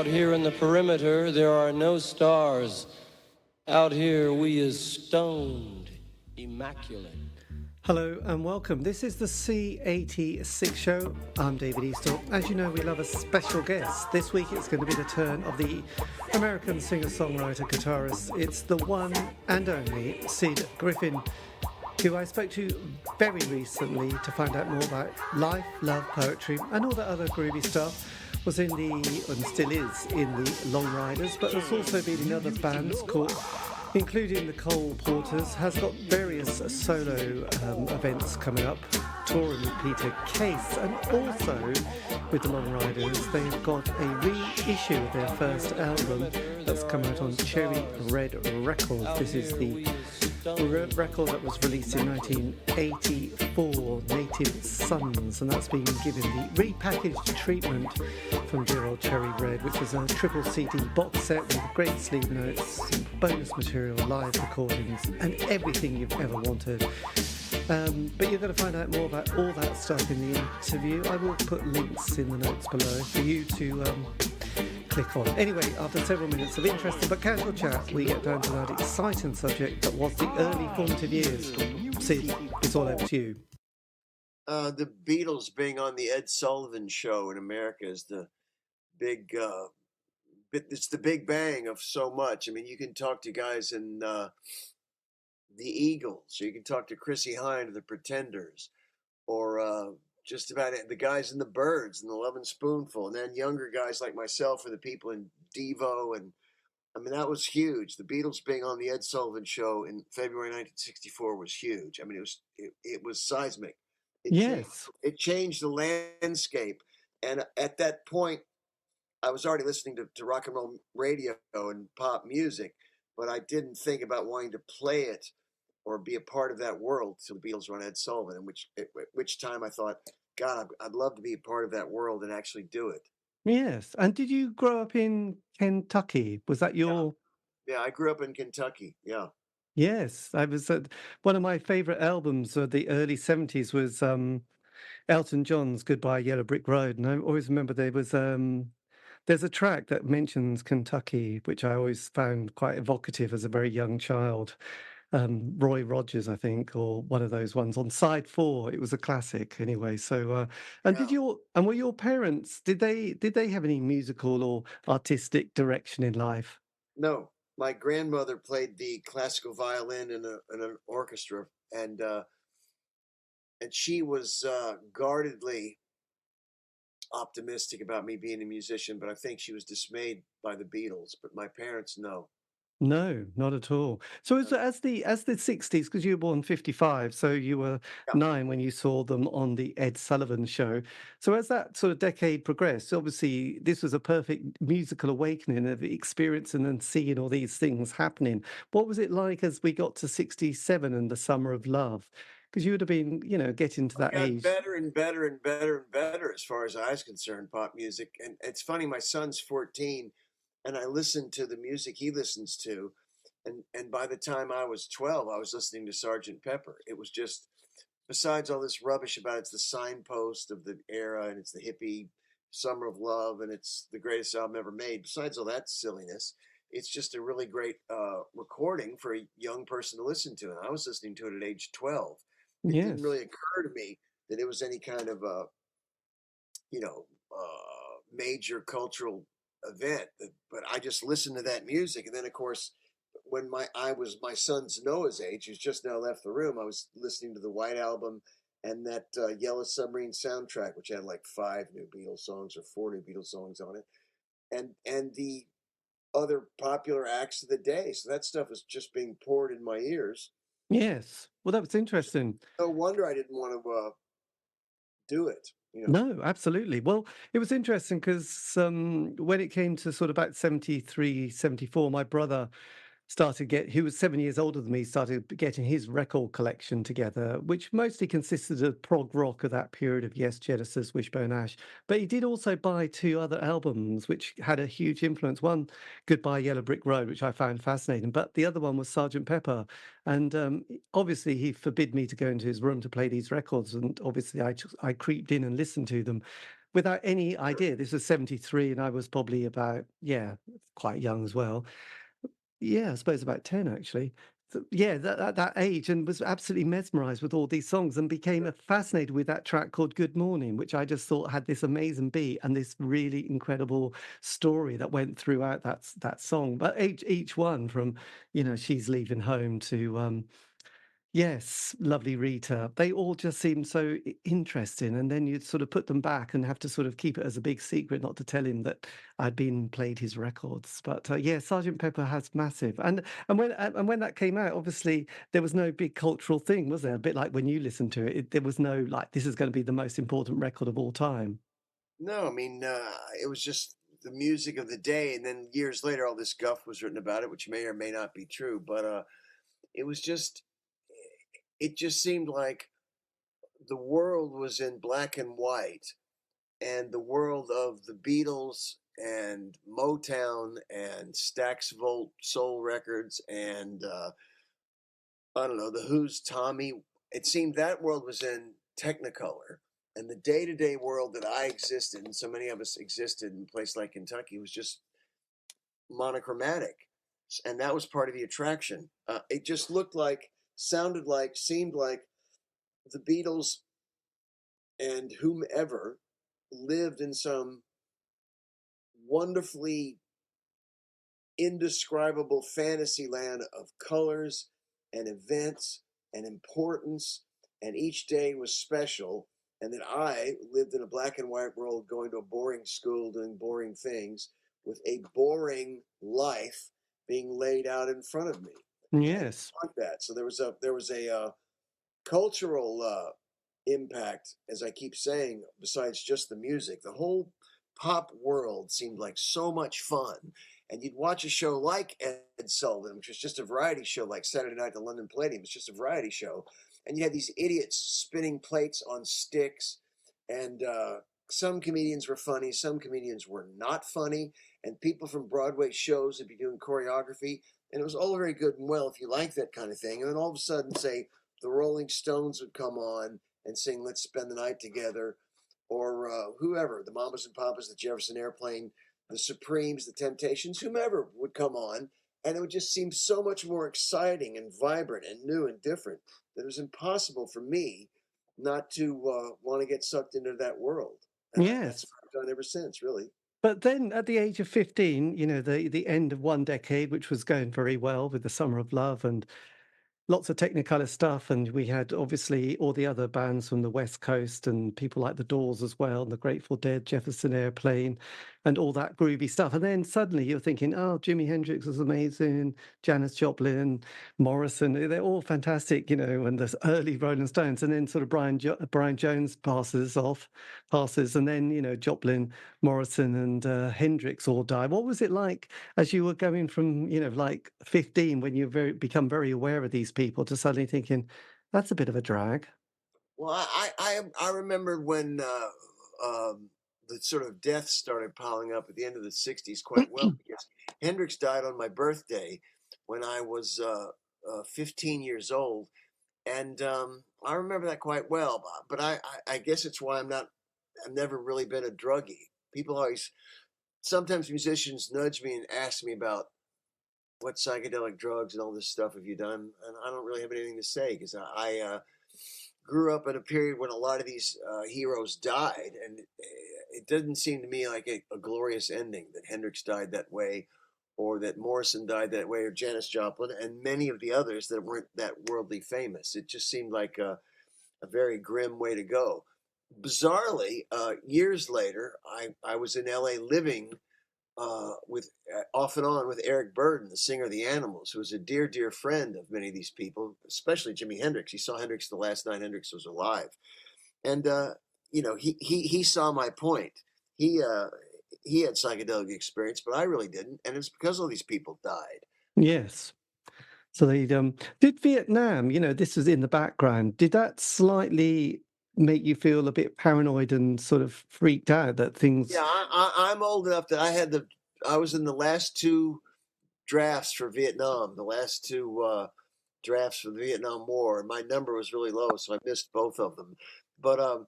here in the perimeter, there are no stars. Out here, we is stoned, immaculate. Hello and welcome. This is the C86 show. I'm David Eastaugh. As you know, we love a special guest. This week it's going to be the turn of the American singer-songwriter guitarist. It's the one and only Sid Griffin, who I spoke to very recently to find out more about life, love, poetry and all that other groovy stuff. Was in the, and still is, in the Long Ryders, but has also been in other bands called, including the Cole Porters, has got various solo events coming up, touring with Peter Case, and also with the Long Ryders, they've got a reissue of their first album that's come out on Cherry Red Records. This is the record that was released in 1984, Native Sons, and that's been given the repackaged treatment from dear old Cherry Red, which is a triple CD box set with great sleeve notes, bonus material, live recordings, and everything you've ever wanted. But you're going to find out more about all that stuff in the interview. I will put links in the notes below for you to click on. Anyway, after several minutes of interesting but casual chat, we get down to that exciting subject that was the early formative years. Sid, it's all over to you. The Beatles being on the Ed Sullivan Show in America is the big, it's the big bang of so much. I mean, you can talk to guys in the Eagles, or you can talk to Chrissie Hynde of the Pretenders, or just about the guys in the Byrds and the Lovin' Spoonful, and then younger guys like myself or the people in Devo, and I mean that was huge. The Beatles being on the Ed Sullivan Show in February 1964 was huge. I mean it was seismic. It changed the landscape, and at that point, I was already listening to rock and roll radio and pop music, but I didn't think about wanting to play it or be a part of that world till the Beatles were on Ed Sullivan, at which time I thought, God, I'd love to be a part of that world and actually do it. Yes. And did you grow up in Kentucky? Was that your... Yeah, I grew up in Kentucky, yeah. Yes, I was one of my favourite albums of the early 70s was Elton John's Goodbye Yellow Brick Road. And I always remember there's a track that mentions Kentucky, which I always found quite evocative as a very young child. Roy Rogers, I think, or one of those ones on side 4. It was a classic anyway. So, were your parents, did they have any musical or artistic direction in life? No, my grandmother played the classical violin in an orchestra, and she was guardedly optimistic about me being a musician, but I think she was dismayed by the Beatles. But my parents, no. No, not at all. So as the 60s, because you were born 55, so you were 9 when you saw them on the Ed Sullivan Show. So as that sort of decade progressed, obviously this was a perfect musical awakening of experiencing and seeing all these things happening. What was it like as we got to 67 and the Summer of Love? Because you would have been, getting to that age. Better and better and better and better as far as I was concerned, pop music. And it's funny, my son's 14, and I listen to the music he listens to, and by the time I was 12, I was listening to Sgt. Pepper. It was just, besides all this rubbish about it's the signpost of the era, and it's the hippie Summer of Love, and it's the greatest album ever made, besides all that silliness, it's just a really great recording for a young person to listen to, and I was listening to it at age 12. It didn't really occur to me that it was any kind of a, major cultural event, but I just listened to that music. And then of course, when my son's Noah's age, who's just now left the room, I was listening to the White Album and that Yellow Submarine soundtrack, which had like 5 new Beatles songs or 4 new Beatles songs on it, and the other popular acts of the day. So that stuff was just being poured in my ears. Yes. Well, that was interesting. No wonder I didn't want to do it. No, absolutely. Well, it was interesting because when it came to sort of about 73, 74, my brother he was 7 years older than me, started getting his record collection together, which mostly consisted of prog rock of that period of Yes, Genesis, Wishbone Ash. But he did also buy 2 other albums, which had a huge influence. One, Goodbye Yellow Brick Road, which I found fascinating, but the other one was Sgt. Pepper. And obviously he forbid me to go into his room to play these records. And obviously I creeped in and listened to them. without any idea. This was 73, and I was probably about, quite young as well. Yeah, I suppose about 10 actually. So, yeah, at that age, and was absolutely mesmerized with all these songs and became fascinated with that track called Good Morning, which I just thought had this amazing beat and this really incredible story that went throughout that song. But each one from, She's Leaving Home to yes, Lovely Rita. They all just seem so interesting, and then you'd sort of put them back and have to sort of keep it as a big secret, not to tell him that I'd been played his records. But yeah, Sergeant Pepper has massive, and when that came out, obviously there was no big cultural thing, was there? A bit like when you listened to it, there was no like this is going to be the most important record of all time. No, I mean, it was just the music of the day, and then years later, all this guff was written about it, which may or may not be true. But it was just, it just seemed like the world was in black and white, and the world of the Beatles and Motown and Stax Volt Soul Records and I don't know, the Who's Tommy. It seemed that world was in Technicolor, and the day-to-day world that I existed, and so many of us existed in a place like Kentucky, was just monochromatic, and that was part of the attraction. It just looked like, sounded like, seemed like the Beatles and whomever lived in some wonderfully indescribable fantasy land of colors and events and importance, and each day was special. And that I lived in a black and white world, going to a boring school, doing boring things, with a boring life being laid out in front of me. And I didn't Yes. want that. So there was a cultural impact, as I keep saying, besides just the music. The whole pop world seemed like so much fun. And you'd watch a show like Ed Sullivan, which was just a variety show, like Saturday Night at the London Palladium. It's just a variety show. And you had these idiots spinning plates on sticks. And some comedians were funny, some comedians were not funny. And people from Broadway shows would be doing choreography. And it was all very good and well if you like that kind of thing. And then all of a sudden, say, the Rolling Stones would come on and sing "Let's Spend the Night Together," or whoever, the Mamas and Papas, the Jefferson Airplane, the Supremes, the Temptations, whomever would come on, and it would just seem so much more exciting and vibrant and new and different that it was impossible for me not to want to get sucked into that world. And that's Yes. what I've done ever since, really. But then at the age of 15, the end of one decade, which was going very well with the Summer of Love and lots of Technicolor stuff, and we had obviously all the other bands from the West Coast and people like the Doors as well, and the Grateful Dead, Jefferson Airplane, and all that groovy stuff. And then suddenly you're thinking, oh, Jimi Hendrix was amazing, Janis Joplin, Morrison, they're all fantastic, and the early Rolling Stones. And then sort of Brian Jones passes, and then Joplin, Morrison, and Hendrix all die. What was it like as you were going from like 15, when you become very aware of these people, to suddenly thinking that's a bit of a drag? Well, I remember when the sort of deaths started piling up at the end of the '60s quite well, because Hendrix died on my birthday when I was 15 years old, and I remember that quite well. But I guess it's why I've never really been a druggie. People always, sometimes musicians nudge me and ask me about what psychedelic drugs and all this stuff have you done, and I don't really have anything to say, because I grew up in a period when a lot of these heroes died, and it didn't seem to me like a glorious ending that Hendrix died that way, or that Morrison died that way, or Janis Joplin, and many of the others that weren't that worldly famous. It just seemed like a very grim way to go. Bizarrely, years later, I was in LA living with off and on with Eric Burdon, the singer of the Animals, who was a dear, dear friend of many of these people, especially Jimi Hendrix. He saw Hendrix the last night Hendrix was alive, and he saw my point. He he had psychedelic experience, but I really didn't, and it's because all these people died. Yes. So they did Vietnam, this was in the background. Did that slightly make you feel a bit paranoid and sort of freaked out that Yeah, things? I'm old enough that I was in the last two drafts for Vietnam, the last two drafts for the Vietnam War, and my number was really low, so I missed both of them. But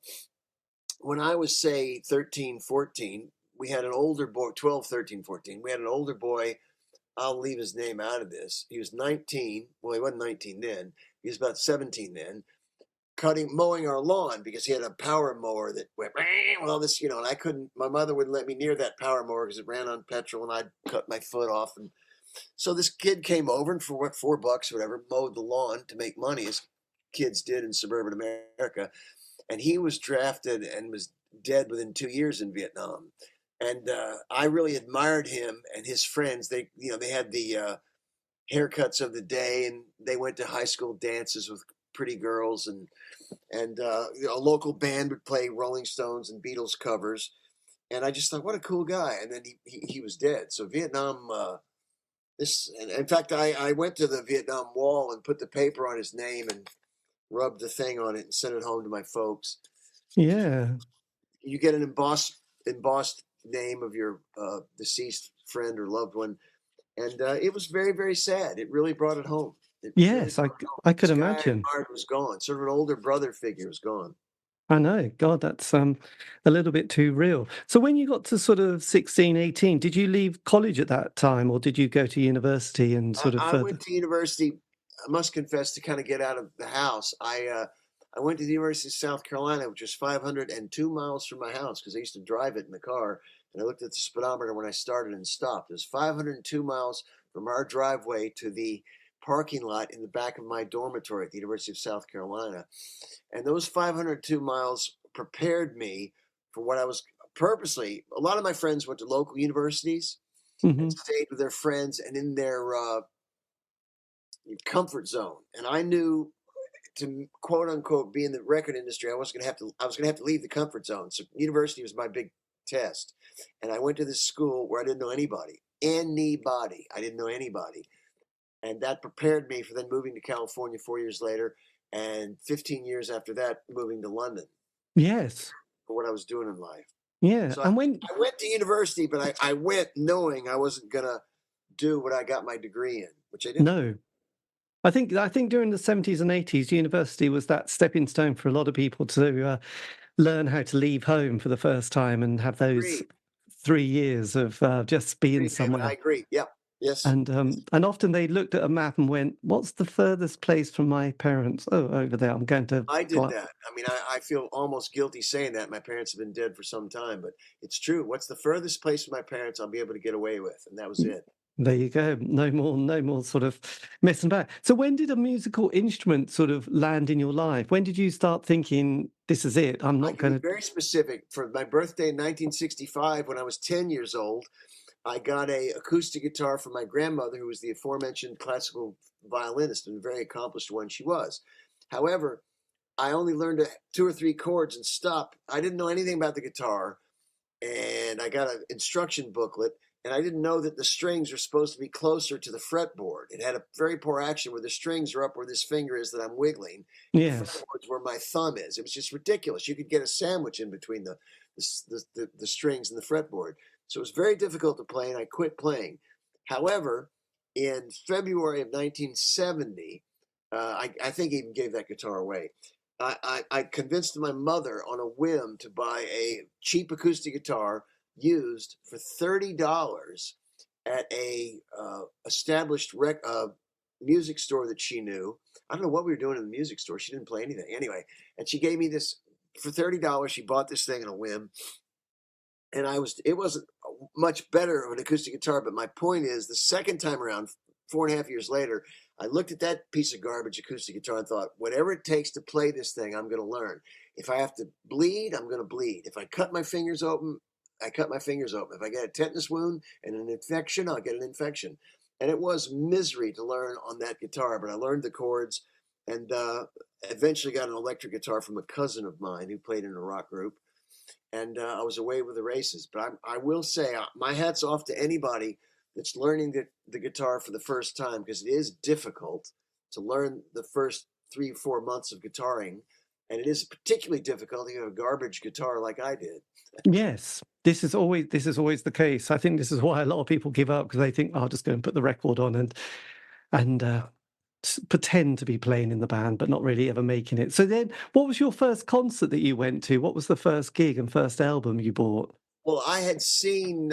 when I was, say, 13, 14, we had an older boy, 12, 13, 14. We had an older boy. I'll leave his name out of this. He was 19. Well, he wasn't 19 then. He was about 17 then, mowing our lawn because he had a power mower that went with all this, and I couldn't, my mother wouldn't let me near that power mower because it ran on petrol and I'd cut my foot off. And so this kid came over and for what, $4 or whatever, mowed the lawn to make money as kids did in suburban America. And he was drafted and was dead within 2 years in Vietnam. And I really admired him and his friends. They had the haircuts of the day, and they went to high school dances with pretty girls, and a local band would play Rolling Stones and Beatles covers. And I just thought, what a cool guy. And then he was dead. So Vietnam, and in fact, I went to the Vietnam Wall and put the paper on his name and rubbed the thing on it and sent it home to my folks. Yeah. You get an embossed name of your deceased friend or loved one, and it was very, very sad. It really brought it home. Yes, I could This guy I imagine. admired was gone. Sort of an older brother figure was gone. I know. God, that's a little bit too real. So when you got to sort of 16, 18, did you leave college at that time, or did you go to university and sort of I further? went to university, I must confess, to kind of get out of the house. I went to the University of South Carolina, which was 502 miles from my house because I used to drive it in the car. And I looked at the speedometer when I started and stopped. It was 502 miles from our driveway to the parking lot in the back of my dormitory at the University of South Carolina. And those 502 miles prepared me for what I was purposely. A lot of my friends went to local universities and stayed with their friends and in their comfort zone. And I knew, to quote unquote be in the record industry, I was going to have to leave the comfort zone. So university was my big test. And I went to this school where I didn't know anybody. I didn't know anybody. And that prepared me for then moving to California 4 years later, and 15 years after that, moving to London Yes. for what I was doing in life. Yeah. So And when I went to university, but I went knowing I wasn't going to do what I got my degree in, which I didn't. no, I think during the 70s and 80s, university was that stepping stone for a lot of people to learn how to leave home for the first time and have those Agree. 3 years of just being somewhere. I agree. Yep. Yes. And often they looked at a map and went, "What's the furthest place from my parents? Oh, over there. I'm going to." I did that. I mean, I feel almost guilty saying that. My parents have been dead for some time, but it's true. What's the furthest place from my parents I'll be able to get away with? And that was it. There you go. No more sort of messing about. So when did a musical instrument sort of land in your life? When did you start thinking, this is it? I'm I not can going be to. very specific. For my birthday in 1965, when I was 10 years old, I got a acoustic guitar from my grandmother, who was the aforementioned classical violinist, and a very accomplished one she was. However, I only learned 2 or 3 chords and stopped. I didn't know anything about the guitar, and I got an instruction booklet, and I didn't know that the strings are supposed to be closer to the fretboard. It had a very poor action where the strings are up where this finger is that I'm wiggling. Yes. The fretboard's where my thumb is. It was just ridiculous. You could get a sandwich in between the strings and the fretboard. So it was very difficult to play, and I quit playing. However, in February of 1970, I think I even gave that guitar away. I convinced my mother on a whim to buy a cheap acoustic guitar used for $30 at a established music store that she knew. I don't know what we were doing in the music store. She didn't play anything. Anyway, and she gave me this for $30. She bought this thing on a whim. And it wasn't much better of an acoustic guitar, but my point is, the second time around, 4.5 years later, I looked at that piece of garbage acoustic guitar and thought, whatever it takes to play this thing, I'm going to learn. If I have to bleed, I'm going to bleed. If I cut my fingers open, I cut my fingers open. If I get a tetanus wound and an infection, I'll get an infection. And it was misery to learn on that guitar, but I learned the chords, and eventually got an electric guitar from a cousin of mine who played in a rock group. And I was away with the races. But I will say, my hat's off to anybody that's learning the guitar for the first time, because it is difficult to learn the first 3 or 4 months of guitaring. And it is particularly difficult if you have a garbage guitar like I did. Yes, this is always the case. I think this is why a lot of people give up, because they think, "Oh, I'll just go and put the record on and pretend to be playing in the band, but not really ever making it. So then, what was your first concert that you went to? What was the first gig and first album you bought? Well, I had seen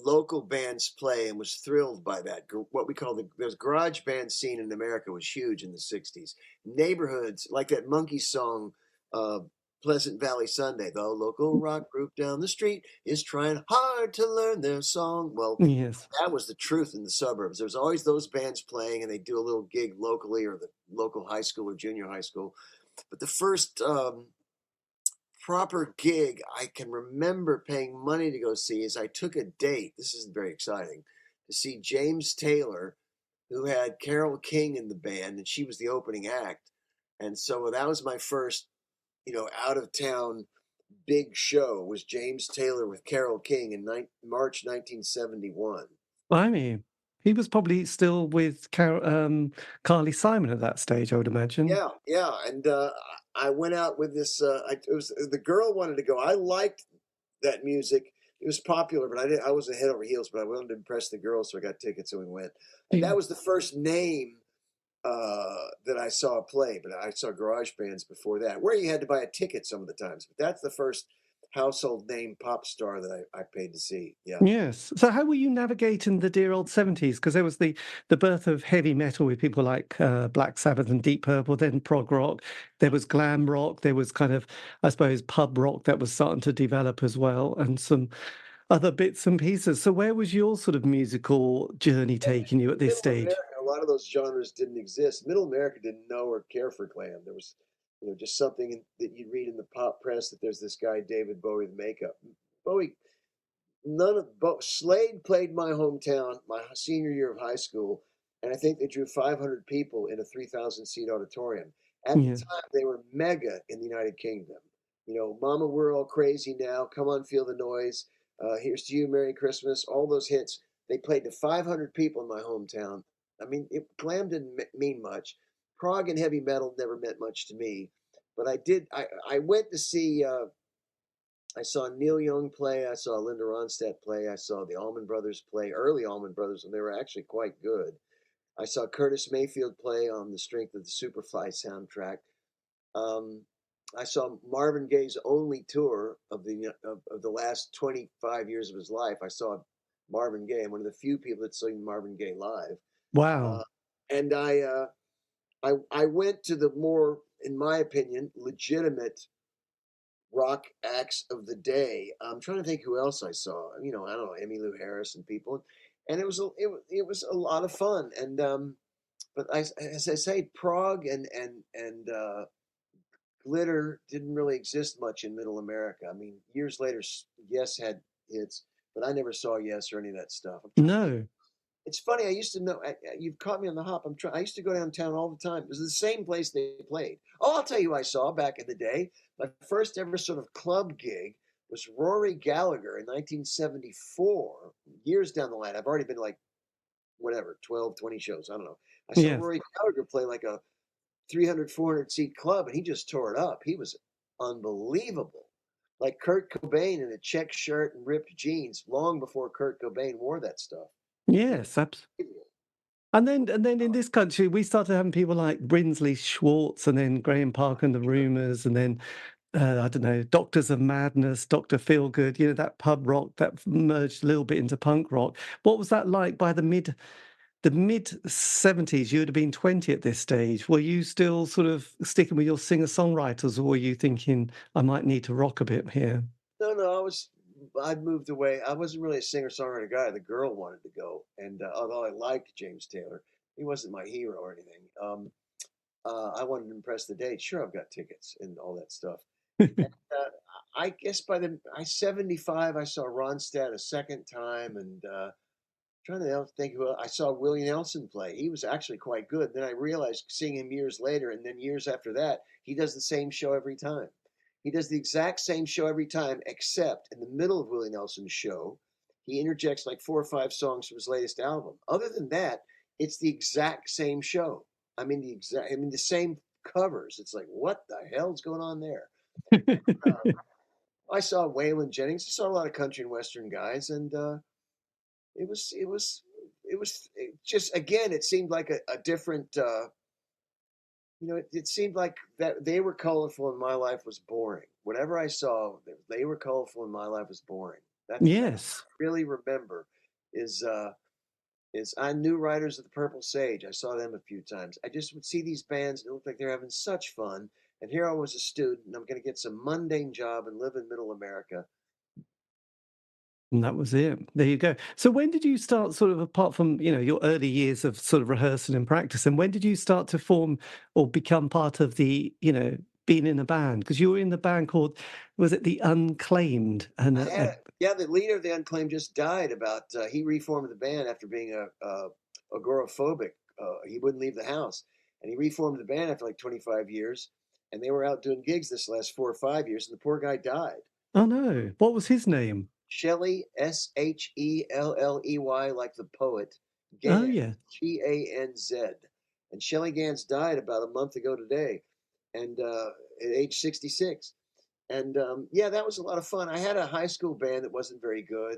local bands play and was thrilled by that. What we call the garage band scene in America was huge in the 60s. Neighborhoods, like that Monkey song, uh, Pleasant Valley Sunday, the local rock group down the street is trying hard to learn their song. Well, Yes. that was the truth in the suburbs. There's always those bands playing, and they do a little gig locally or the local high school or junior high school. But the first proper gig I can remember paying money to go see is I took a date. This isn't very exciting, to see James Taylor, who had Carole King in the band, and she was the opening act. And so that was my first, out of town big show, was James Taylor with Carole King in March 1971. I mean, he was probably still with Carly Simon at that stage, I would imagine. Yeah, yeah, and I went out with this. It was the girl wanted to go. I liked that music. It was popular, but I wasn't head over heels. But I wanted to impress the girls, so I got tickets and we went. And that was the first name that I saw play. But I saw garage bands before that, where you had to buy a ticket some of the times. But that's the first household name pop star that I paid to see. Yeah. Yes. So how were you navigating the dear old 70s? Because there was the birth of heavy metal with people like Black Sabbath and Deep Purple, then prog rock. There was glam rock. There was kind of, I suppose, pub rock that was starting to develop as well, and some other bits and pieces. So where was your sort of musical journey taking you at this Middle stage? America, a lot of those genres didn't exist. Middle America didn't know or care for glam. There was, just something that you read in the pop press that there's this guy David Bowie with makeup. Bowie, Slade played my hometown my senior year of high school, and I think they drew 500 people in a 3,000 seat auditorium. At the Yeah. time, they were mega in the United Kingdom. Mama, we're all crazy now. Come on, feel the noise. Here's to you, Merry Christmas. All those hits. They played to 500 people in my hometown. I mean, glam didn't mean much. Prog and heavy metal never meant much to me. But I did. I went to see. I saw Neil Young play. I saw Linda Ronstadt play. I saw the Allman Brothers play, early Allman Brothers, and they were actually quite good. I saw Curtis Mayfield play on the strength of the Superfly soundtrack. Um, I saw Marvin Gaye's only tour of the last 25 years of his life. I saw Marvin Gaye. I'm one of the few people that seen Marvin Gaye live. Wow. Uh, and I went to the more, in my opinion, legitimate rock acts of the day. I'm trying to think who else I saw. I don't know, Emmylou Harris and people, and it was a lot of fun. And but as I say, prog and glitter didn't really exist much in Middle America. I mean, years later, Yes had hits, but I never saw Yes or any of that stuff. I'm trying to think. No. It's funny. I used to know. You've caught me on the hop. I used to go downtown all the time. It was the same place they played. Oh, I'll tell you, who I saw back in the day. My first ever sort of club gig was Rory Gallagher in 1974. Years down the line, I've already been like whatever 12, 20 shows. I don't know. I saw Yes. Rory Gallagher play like a 300, 400 seat club, and he just tore it up. He was unbelievable. Like Kurt Cobain in a check shirt and ripped jeans, long before Kurt Cobain wore that stuff. Yes. And then in this country, we started having people like Brinsley Schwartz and then Graham Parker and the Rumours, and then I don't know, Doctors of Madness, Dr. Feelgood, that pub rock that merged a little bit into punk rock. What was that like by the mid 70s? You would have been 20 at this stage. Were you still sort of sticking with your singer-songwriters, or were you thinking, I might need to rock a bit here? No, I'd moved away. I wasn't really a singer-songwriter guy. The girl wanted to go, and although I liked James Taylor, he wasn't my hero or anything. I wanted to impress the date. Sure, I've got tickets and all that stuff. And, I guess by the 75, I saw Ronstadt a second time, and trying to think who I saw Willie Nelson play. He was actually quite good. Then I realized, seeing him years later, and then years after that, he does the same show every time. He does the exact same show every time, except in the middle of Willie Nelson's show, he interjects like 4 or 5 songs from his latest album. Other than that, it's the exact same show. The same covers. It's like, what the hell's going on there? I saw Waylon Jennings. I saw a lot of country and western guys, and it was it just, again, it seemed like a different, it seemed like that they were colorful and my life was boring. Whatever I saw, they were colorful and my life was boring. That's Yes. what I really remember is, I knew Riders of the Purple Sage. I saw them a few times. I just would see these bands and it looked like they're having such fun. And here I was a student and I'm going to get some mundane job and live in middle America. And that was it. There you go. So when did you start sort of, apart from, your early years of sort of rehearsal and practice, and when did you start to form or become part of the, being in a band? Because you were in the band called, was it the Unclaimed? And Yeah, the leader of the Unclaimed just died he reformed the band after being agoraphobic. He wouldn't leave the house. And he reformed the band after like 25 years. And they were out doing gigs this last 4 or 5 years. And the poor guy died. oh no, what was his name? Shelley, Shelley, like the poet. Oh Gans, yeah. Ganz. And Shelley Gans died about a month ago today, and at age 66. And yeah, that was a lot of fun. I had a high school band that wasn't very good,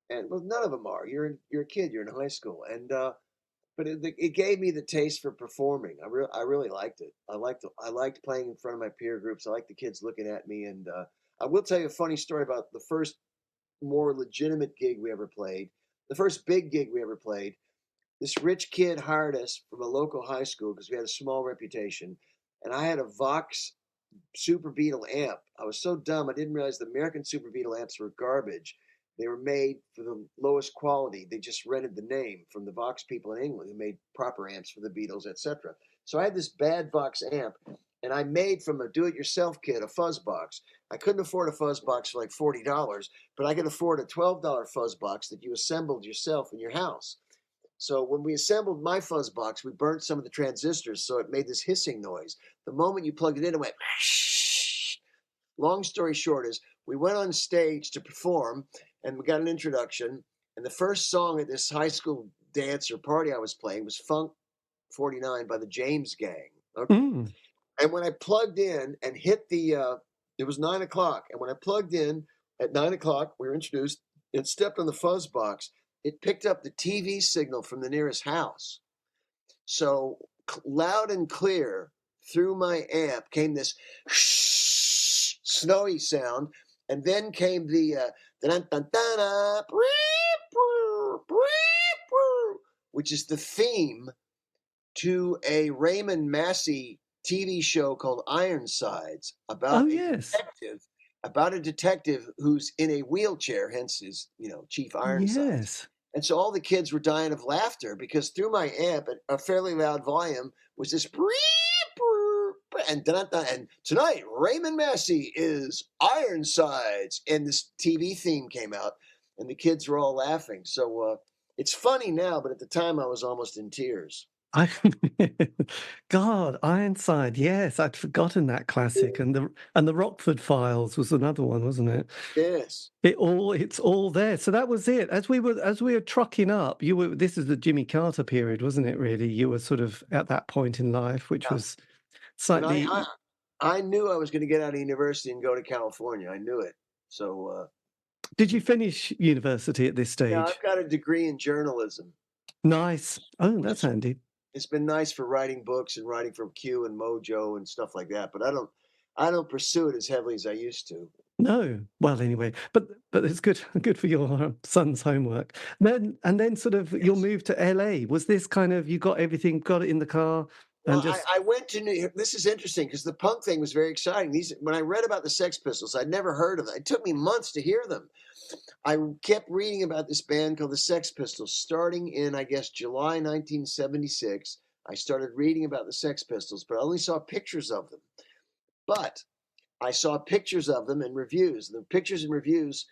and well, none of them are. You're a kid. You're in high school, and but it gave me the taste for performing. I really liked it. I liked playing in front of my peer groups. I liked the kids looking at me, and I will tell you a funny story about the first more legitimate gig we ever played. The first big gig we ever played. This rich kid hired us from a local high school because we had a small reputation, and I had a Vox Super Beetle amp. I was so dumb, I didn't realize the American Super Beetle amps were garbage. They were made for the lowest quality. They just rented the name from the Vox people in England who made proper amps for the Beatles, etc. So I had this bad Vox amp, and I made from a do-it-yourself kit a fuzz box. I couldn't afford a fuzz box for like $40, but I could afford a $12 fuzz box that you assembled yourself in your house. So when we assembled my fuzz box, we burnt some of the transistors, so it made this hissing noise. The moment you plugged it in, it went. Long story short is we went on stage to perform, and we got an introduction. And the first song at this high school dance or party I was playing was Funk 49 by the James Gang. Okay. Mm. And when I plugged in and hit it was 9 o'clock. And when I plugged in at 9 o'clock, we were introduced and stepped on the fuzz box. It picked up the TV signal from the nearest house. So loud and clear through my amp came this snowy sound. And then came the which is the theme to a Raymond Massey TV show called Ironsides about a detective who's in a wheelchair, hence his, Chief Ironsides. Yes. And so all the kids were dying of laughter because through my amp at a fairly loud volume was this and tonight Raymond Massey is Ironsides, and this TV theme came out and the kids were all laughing. So it's funny now, but at the time I was almost in tears. God, Ironside. Yes, I'd forgotten that classic, and the Rockford Files was another one, wasn't it? Yes. It's all there. So that was it. As we were trucking up, this is the Jimmy Carter period, wasn't it? Really, you were sort of at that point in life, which was slightly. I knew I was going to get out of university and go to California. I knew it. So. Did you finish university at this stage? Yeah, I've got a degree in journalism. Nice. Oh, that's handy. It's been nice for writing books and writing for Q and Mojo and stuff like that, but I don't pursue it as heavily as I used to. No. Well, anyway, but it's good for your son's homework. Then sort of you'll move to LA. Was this kind of, you got everything, got it in the car? Well, I went to New York. This is interesting because the punk thing was very exciting. When I read about the Sex Pistols, I'd never heard of them. It took me months to hear them. I kept reading about this band called the Sex Pistols starting in, I guess, July 1976. I started reading about the Sex Pistols, but I only saw pictures of them. But I saw pictures of them in reviews. The pictures and reviews,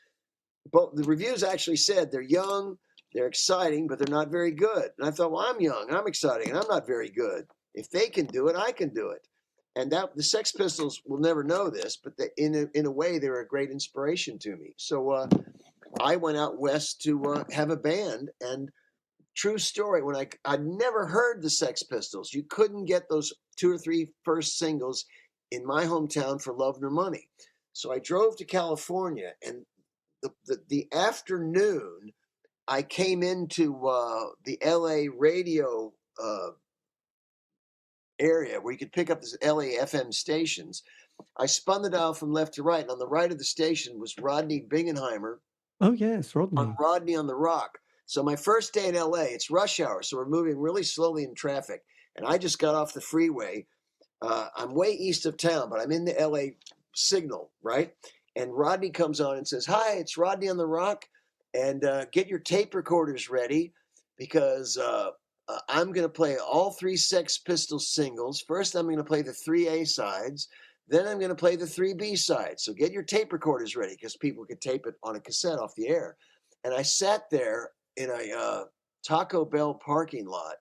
both the reviews actually said they're young, they're exciting, but they're not very good. And I thought, well, I'm young, I'm exciting, and I'm not very good. If they can do it, I can do it. And the Sex Pistols will never know this, but in a way, they were a great inspiration to me. So I went out west to have a band. And true story, when I'd never heard the Sex Pistols. You couldn't get those 2 or 3 first singles in my hometown for love nor money. So I drove to California, and the afternoon I came into the LA radio area where you could pick up this LA FM stations. I spun the dial from left to right, and on the right of the station was Rodney Bingenheimer Oh, yes, on Rodney. Rodney on the Rock. So my first day in LA, it's rush hour, so we're moving really slowly in traffic. And I just got off the freeway. I'm way east of town, but I'm in the LA signal, right? And Rodney comes on and says, "Hi, it's Rodney on the Rock, and get your tape recorders ready because I'm going to play all three Sex Pistols singles. First, I'm going to play the three A sides. Then I'm going to play the three B sides. So get your tape recorders ready because people could tape it on a cassette off the air." And I sat there in a Taco Bell parking lot,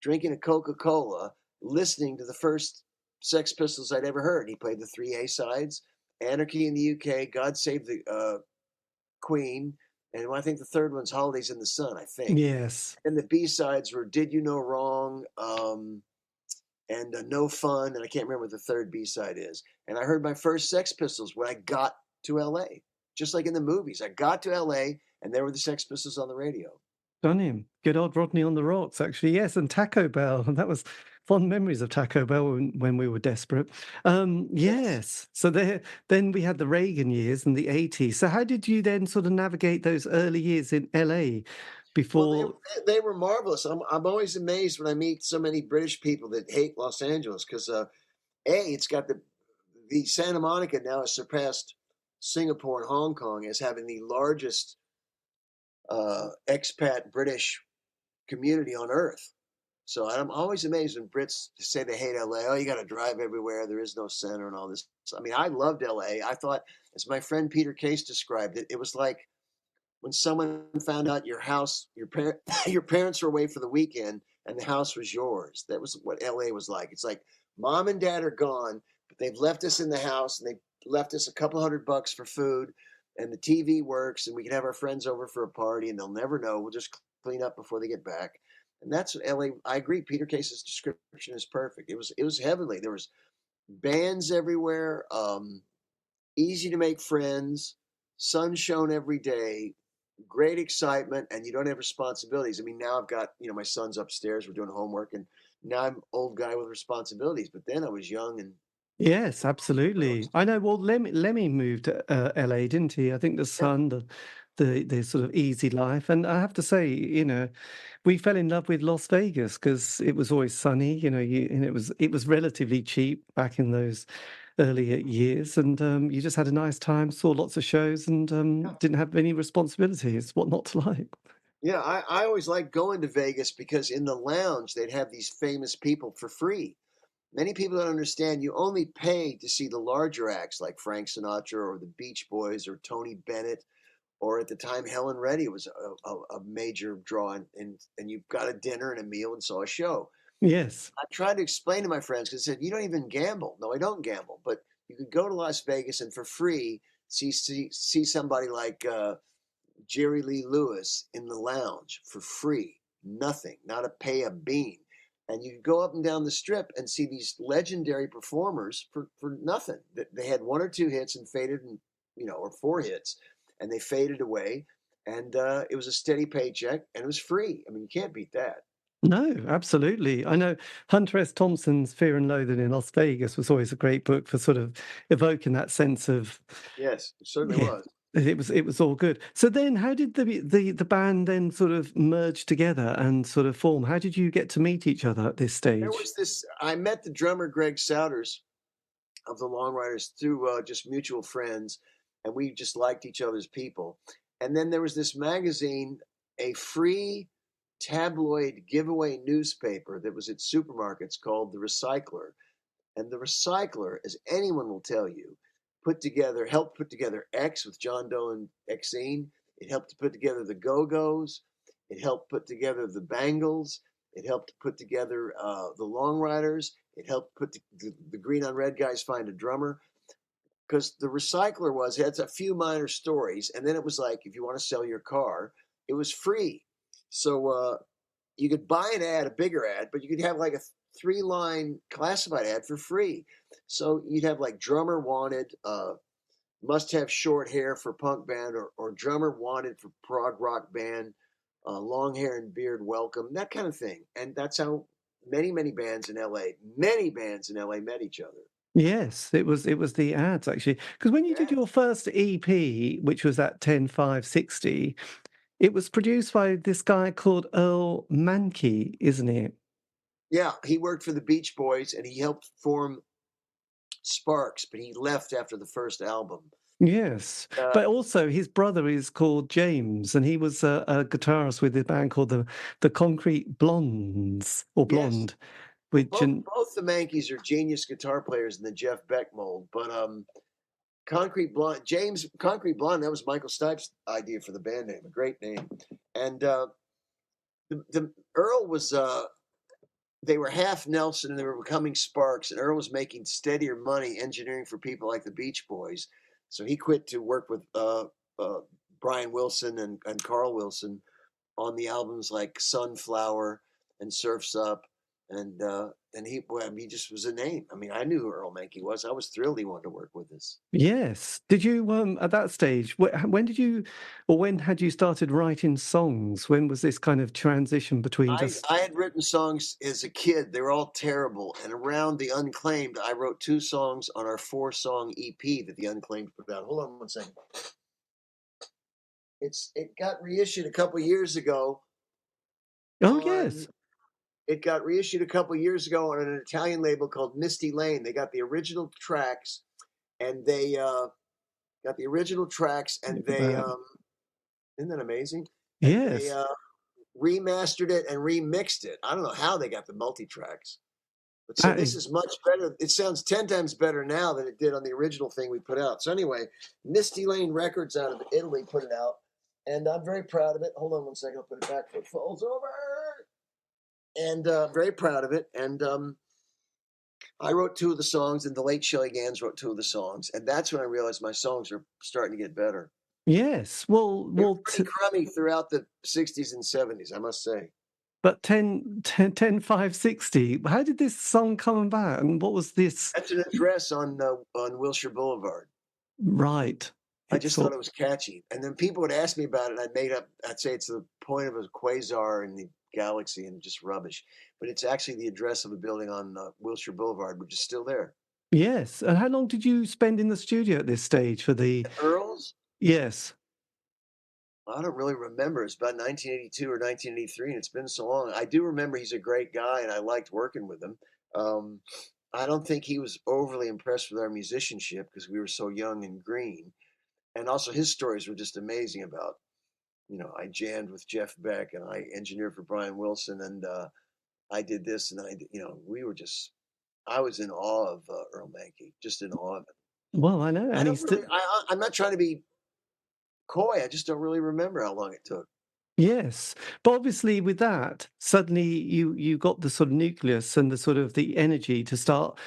drinking a Coca-Cola, listening to the first Sex Pistols I'd ever heard. He played the three A sides, Anarchy in the UK, God Save the Queen, and I think the third one's Holidays in the Sun, I think. Yes. And the B sides were Did You Know Wrong, and No Fun, and I can't remember what the third B side is. And I heard my first Sex Pistols when I got to LA, just like in the movies. I got to LA, and there were the Sex Pistols on the radio. Done him. Good old Rodney on the Rocks, actually. Yes, and Taco Bell. That was fond memories of Taco Bell when we were desperate. Yes. So then we had the Reagan years and the 80s. So how did you then sort of navigate those early years in LA before? Well, they were marvelous. I'm always amazed when I meet so many British people that hate Los Angeles because it's got the Santa Monica now has surpassed Singapore and Hong Kong as having the largest expat British community on earth. So I'm always amazed when Brits say they hate LA. Oh, you got to drive everywhere. There is no center and all this. I mean, I loved LA. I thought, as my friend Peter Case described it, it was like when someone found out your house, your parents were away for the weekend and the house was yours. That was what LA was like. It's like mom and dad are gone, but they've left us in the house and they left us a couple $100 for food, and the TV works, and we can have our friends over for a party, and they'll never know. We'll just clean up before they get back. And that's LA. I agree. Peter Case's description is perfect. It was heavenly. There was bands everywhere, easy to make friends, sun shone every day, great excitement, and you don't have responsibilities. I mean, now I've got, my son's upstairs, we're doing homework, and now I'm an old guy with responsibilities. But then I was young and Yes, absolutely. I know. Well, Lemmy moved to LA, didn't he? I think the son, the sort of easy life. And I have to say, we fell in love with Las Vegas because it was always sunny, and it was relatively cheap back in those earlier years, and you just had a nice time, saw lots of shows, and didn't have any responsibilities. What not to like? yeah, I always liked going to Vegas because in the lounge they'd have these famous people for free. Many people don't understand you only pay to see the larger acts like Frank Sinatra or the Beach Boys or Tony Bennett, or at the time Helen Reddy was a major draw, and you got a dinner and a meal and saw a show. Yes. I tried to explain to my friends because I said, "You don't even gamble." No, I don't gamble, but you could go to Las Vegas and for free see somebody like Jerry Lee Lewis in the lounge for free, nothing, not a pay a bean. And you could go up and down the strip and see these legendary performers for nothing. They had one or two hits and faded, and or four hits, and they faded away. And it was a steady paycheck, and it was free. I mean, you can't beat that. No, absolutely. I know Hunter S. Thompson's Fear and Loathing in Las Vegas was always a great book for sort of evoking that sense of, Yes, it certainly was. it was all good. So then how did the band then sort of merge together and sort of form? How did you get to meet each other at this stage? There was this. I met the drummer Greg Souders of the Long Ryders through just mutual friends, and we just liked each other's people. And then there was this magazine, a free tabloid giveaway newspaper that was at supermarkets called The Recycler. And The Recycler, as anyone will tell you, helped put together X with John Doe and Exene. It helped to put together the Go-Go's. It helped put together the Bangles. It helped put together the Long Ryders. It helped put the Green on Red Guys find a drummer. Because the Recycler it had a few minor stories. And then it was like, if you want to sell your car, it was free. So you could buy an ad, a bigger ad, but you could have like a 3-line classified ad for free. So you'd have like drummer wanted, must have short hair for punk band, or drummer wanted for prog rock band, Long Hair and Beard Welcome, that kind of thing. And that's how many bands in LA met each other. Yes, it was the ads actually. Because when you did Yeah. your first EP, which was at 10-5-60, it was produced by this guy called Earl Mankey, isn't it? Yeah, he worked for the Beach Boys and he helped form Sparks, but he left after the first album. Yes, Uh, but also his brother is called James, and he was a guitarist with a band called the Concrete Blondes or yes, Blonde, which both the Mankeys are genius guitar players in the Jeff Beck mold, but Concrete Blonde, that was Michael Stipe's idea for the band name, a great name. And the Earl was they were half Nelson and they were becoming Sparks, and Earl was making steadier money engineering for people like the Beach Boys. So he quit to work with Brian Wilson and Carl Wilson on the albums like Sunflower and Surf's Up. And he just was a name. I mean, I knew who Earl Mankey was. I was thrilled he wanted to work with us. yes. Did you at that stage? When did you, or when had you started writing songs? When was this kind of transition between just? I had written songs as a kid. They were all terrible. And around the Unclaimed, I wrote 2 songs on our 4-song EP that the Unclaimed put out. Hold on one second. It got reissued a couple years ago. Oh yes, It got reissued a couple years ago on an Italian label called Misty Lane. They got the original tracks, and they got the original tracks, and look at they that. isn't that amazing? And they Yes. remastered it and remixed it. I don't know how they got the multi tracks. But so That this is, is much better. It sounds 10 times better now than it did on the original thing we put out. So anyway, Misty Lane Records out of Italy put it out, and I'm very proud of it. Hold on one second, I'll put it back before it falls over. And very proud of it. And I wrote 2 of the songs, and the late Shelley Gans wrote 2 of the songs, and that's when I realized my songs are starting to get better. yes. Well, They were well. pretty crummy throughout the 60s and 70s, I must say. But 10-5-60. How did this song come about, and what was this? That's an address on Wilshire Boulevard. Right. I It's just thought sort. it was catchy. And then people would ask me about it, and I'd say it's the point of a quasar in the galaxy and just rubbish. But it's actually the address of a building on Wilshire Boulevard, which is still there. Yes. And how long did you spend in the studio at this stage for the? At Earl's, Yes. I don't really remember. It's about 1982 or 1983, and it's been so long. I do remember he's a great guy, and I liked working with him. Um, I don't think he was overly impressed with our musicianship because we were so young and green. And also, his stories were just amazing about, I jammed with Jeff Beck and I engineered for Brian Wilson, and I did this, and I was in awe of Earl Mankey, just in awe of it. Well, I know, I and don't he's still. really, I'm not trying to be coy. I just don't really remember how long it took. Yes, but obviously with that, suddenly you got the sort of nucleus and the sort of the energy to start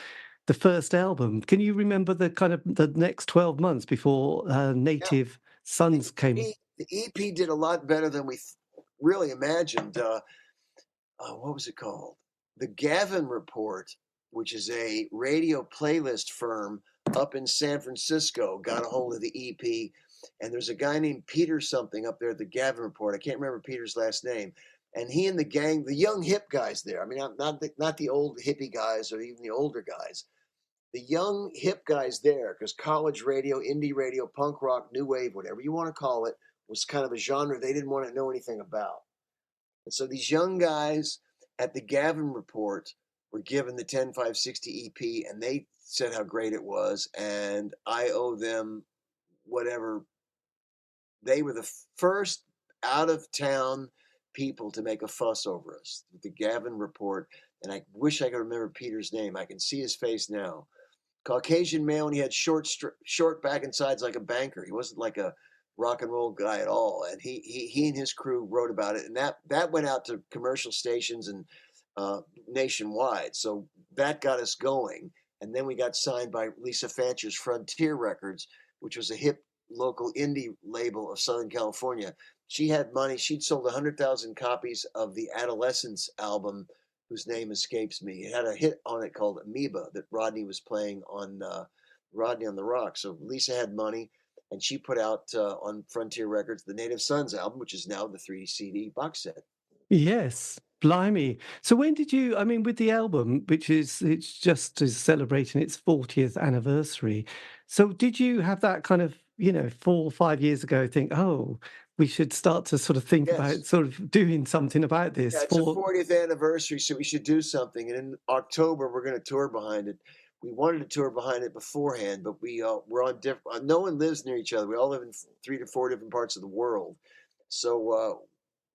the first album. Can you remember the kind of the next 12 months before Yeah, Native the Sons came? the EP did a lot better than we really imagined. What was it called? The Gavin Report, which is a radio playlist firm up in San Francisco, got a hold of the EP. And there's a guy named Peter something up there at the Gavin Report. I can't remember Peter's last name. And he and the gang, the young hip guys there, I mean, not the old hippie guys or even the older guys, the young hip guys there, because college radio, indie radio, punk rock, new wave, whatever you want to call it, was kind of a genre they didn't want to know anything about. And so these young guys at the Gavin Report were given the 10-5-60 EP, and they said how great it was. And I owe them whatever. They were the first out of town people to make a fuss over us, the Gavin Report. And I wish I could remember Peter's name. I can see his face now. Caucasian male, and he had short back and sides like a banker. He wasn't like a rock and roll guy at all. And he and his crew wrote about it, and that went out to commercial stations and nationwide. So that got us going. And then we got signed by Lisa Fancher's Frontier Records, which was a hip local indie label of Southern California. She had money. She'd sold 100,000 copies of the Adolescence album, whose name escapes me. It had a hit on it called Amoeba that Rodney was playing on Rodney on the Rock. So Lisa had money, and she put out on Frontier Records the Native Sons album, which is now the 3 CD box set. Yes, blimey. So when did you, I mean, with the album, which it's just is celebrating its 40th anniversary. So did you have that kind of, 4 or 5 years ago, think, oh, we should start to sort of think Yes. about sort of doing something about Yeah, this it's a for, 40th anniversary, so we should do something. And in October, we're going to tour behind it. We wanted to tour behind it beforehand, but we're on different. No one lives near each other. We all live in 3 to 4 different parts of the world, so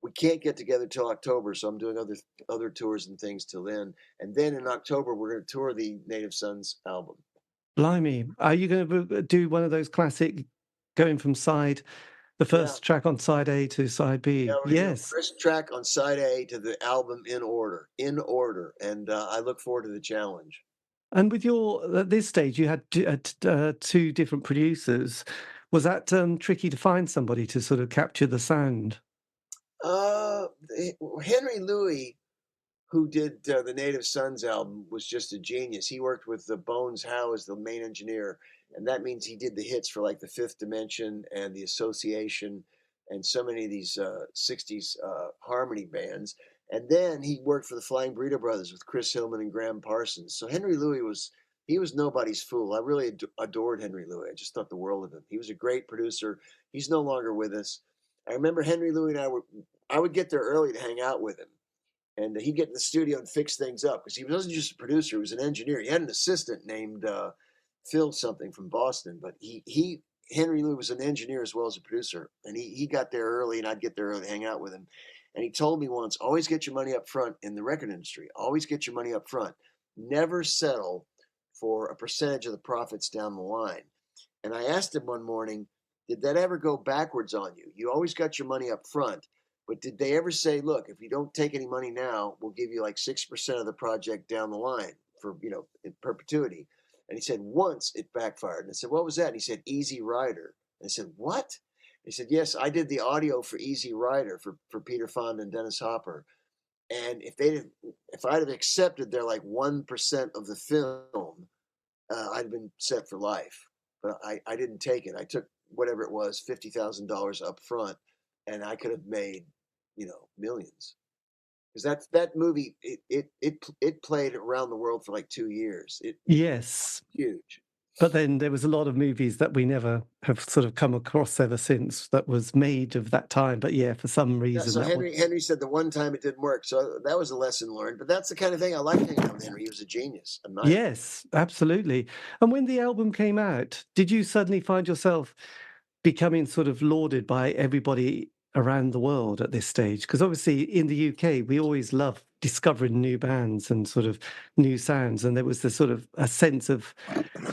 we can't get together till October. So I'm doing other tours and things till then. And then in October, we're going to tour the Native Sons album. blimey, are you going to do one of those classic going from the Yeah, first track on side A to side yeah, B? we're going to do the Yes. first track on side A to the album in order, and I look forward to the challenge. And with at this stage, you had two different producers. Was that tricky to find somebody to sort of capture the sound? Uh, Henry Louis, who did the Native Sons album, was just a genius. He worked with the Bones Howe as the main engineer, and that means he did the hits for like the Fifth Dimension and the Association and so many of these 60s harmony bands. And then he worked for the Flying Burrito Brothers with Chris Hillman and Graham Parsons. So Henry Louis was nobody's fool. I really adored Henry Louis. I just thought the world of him. He was a great producer. He's no longer with us. I remember Henry Louis and I would get there early to hang out with him, and he'd get in the studio and fix things up because he wasn't just a producer; he was an engineer. He had an assistant named Phil something from Boston, but he Henry Louis was an engineer as well as a producer, and he got there early, and I'd get there early to hang out with him. And he told me once, always get your money up front in the record industry. Always get your money up front. Never settle for a percentage of the profits down the line. And I asked him one morning, did that ever go backwards on you? You always got your money up front, but did they ever say, look, if you don't take any money now, we'll give you like 6% of the project down the line for, in perpetuity? And he said, once it backfired. And I said, what was that? And he said, Easy Rider. And I said, what? He said, yes, I did the audio for Easy Rider for Peter Fonda and Dennis Hopper. And if I'd have accepted their like 1% of the film, I'd have been set for life. But I didn't take it. I took whatever it was, $50,000 up front, and I could have made, millions. Because that movie, it played around the world for like 2 years. Yes. Huge. But then there was a lot of movies that we never have sort of come across ever since that was made of that time. But yeah, for some Yeah, reason so that was... Henry said the one time it didn't work. So that was a lesson learned. But that's the kind of thing I like hanging out with Henry. He was a genius. Yes, absolutely. And when the album came out, did you suddenly find yourself becoming sort of lauded by everybody around the world at this stage? Because obviously in the UK, we always love discovering new bands and sort of new sounds. And there was this sort of a sense of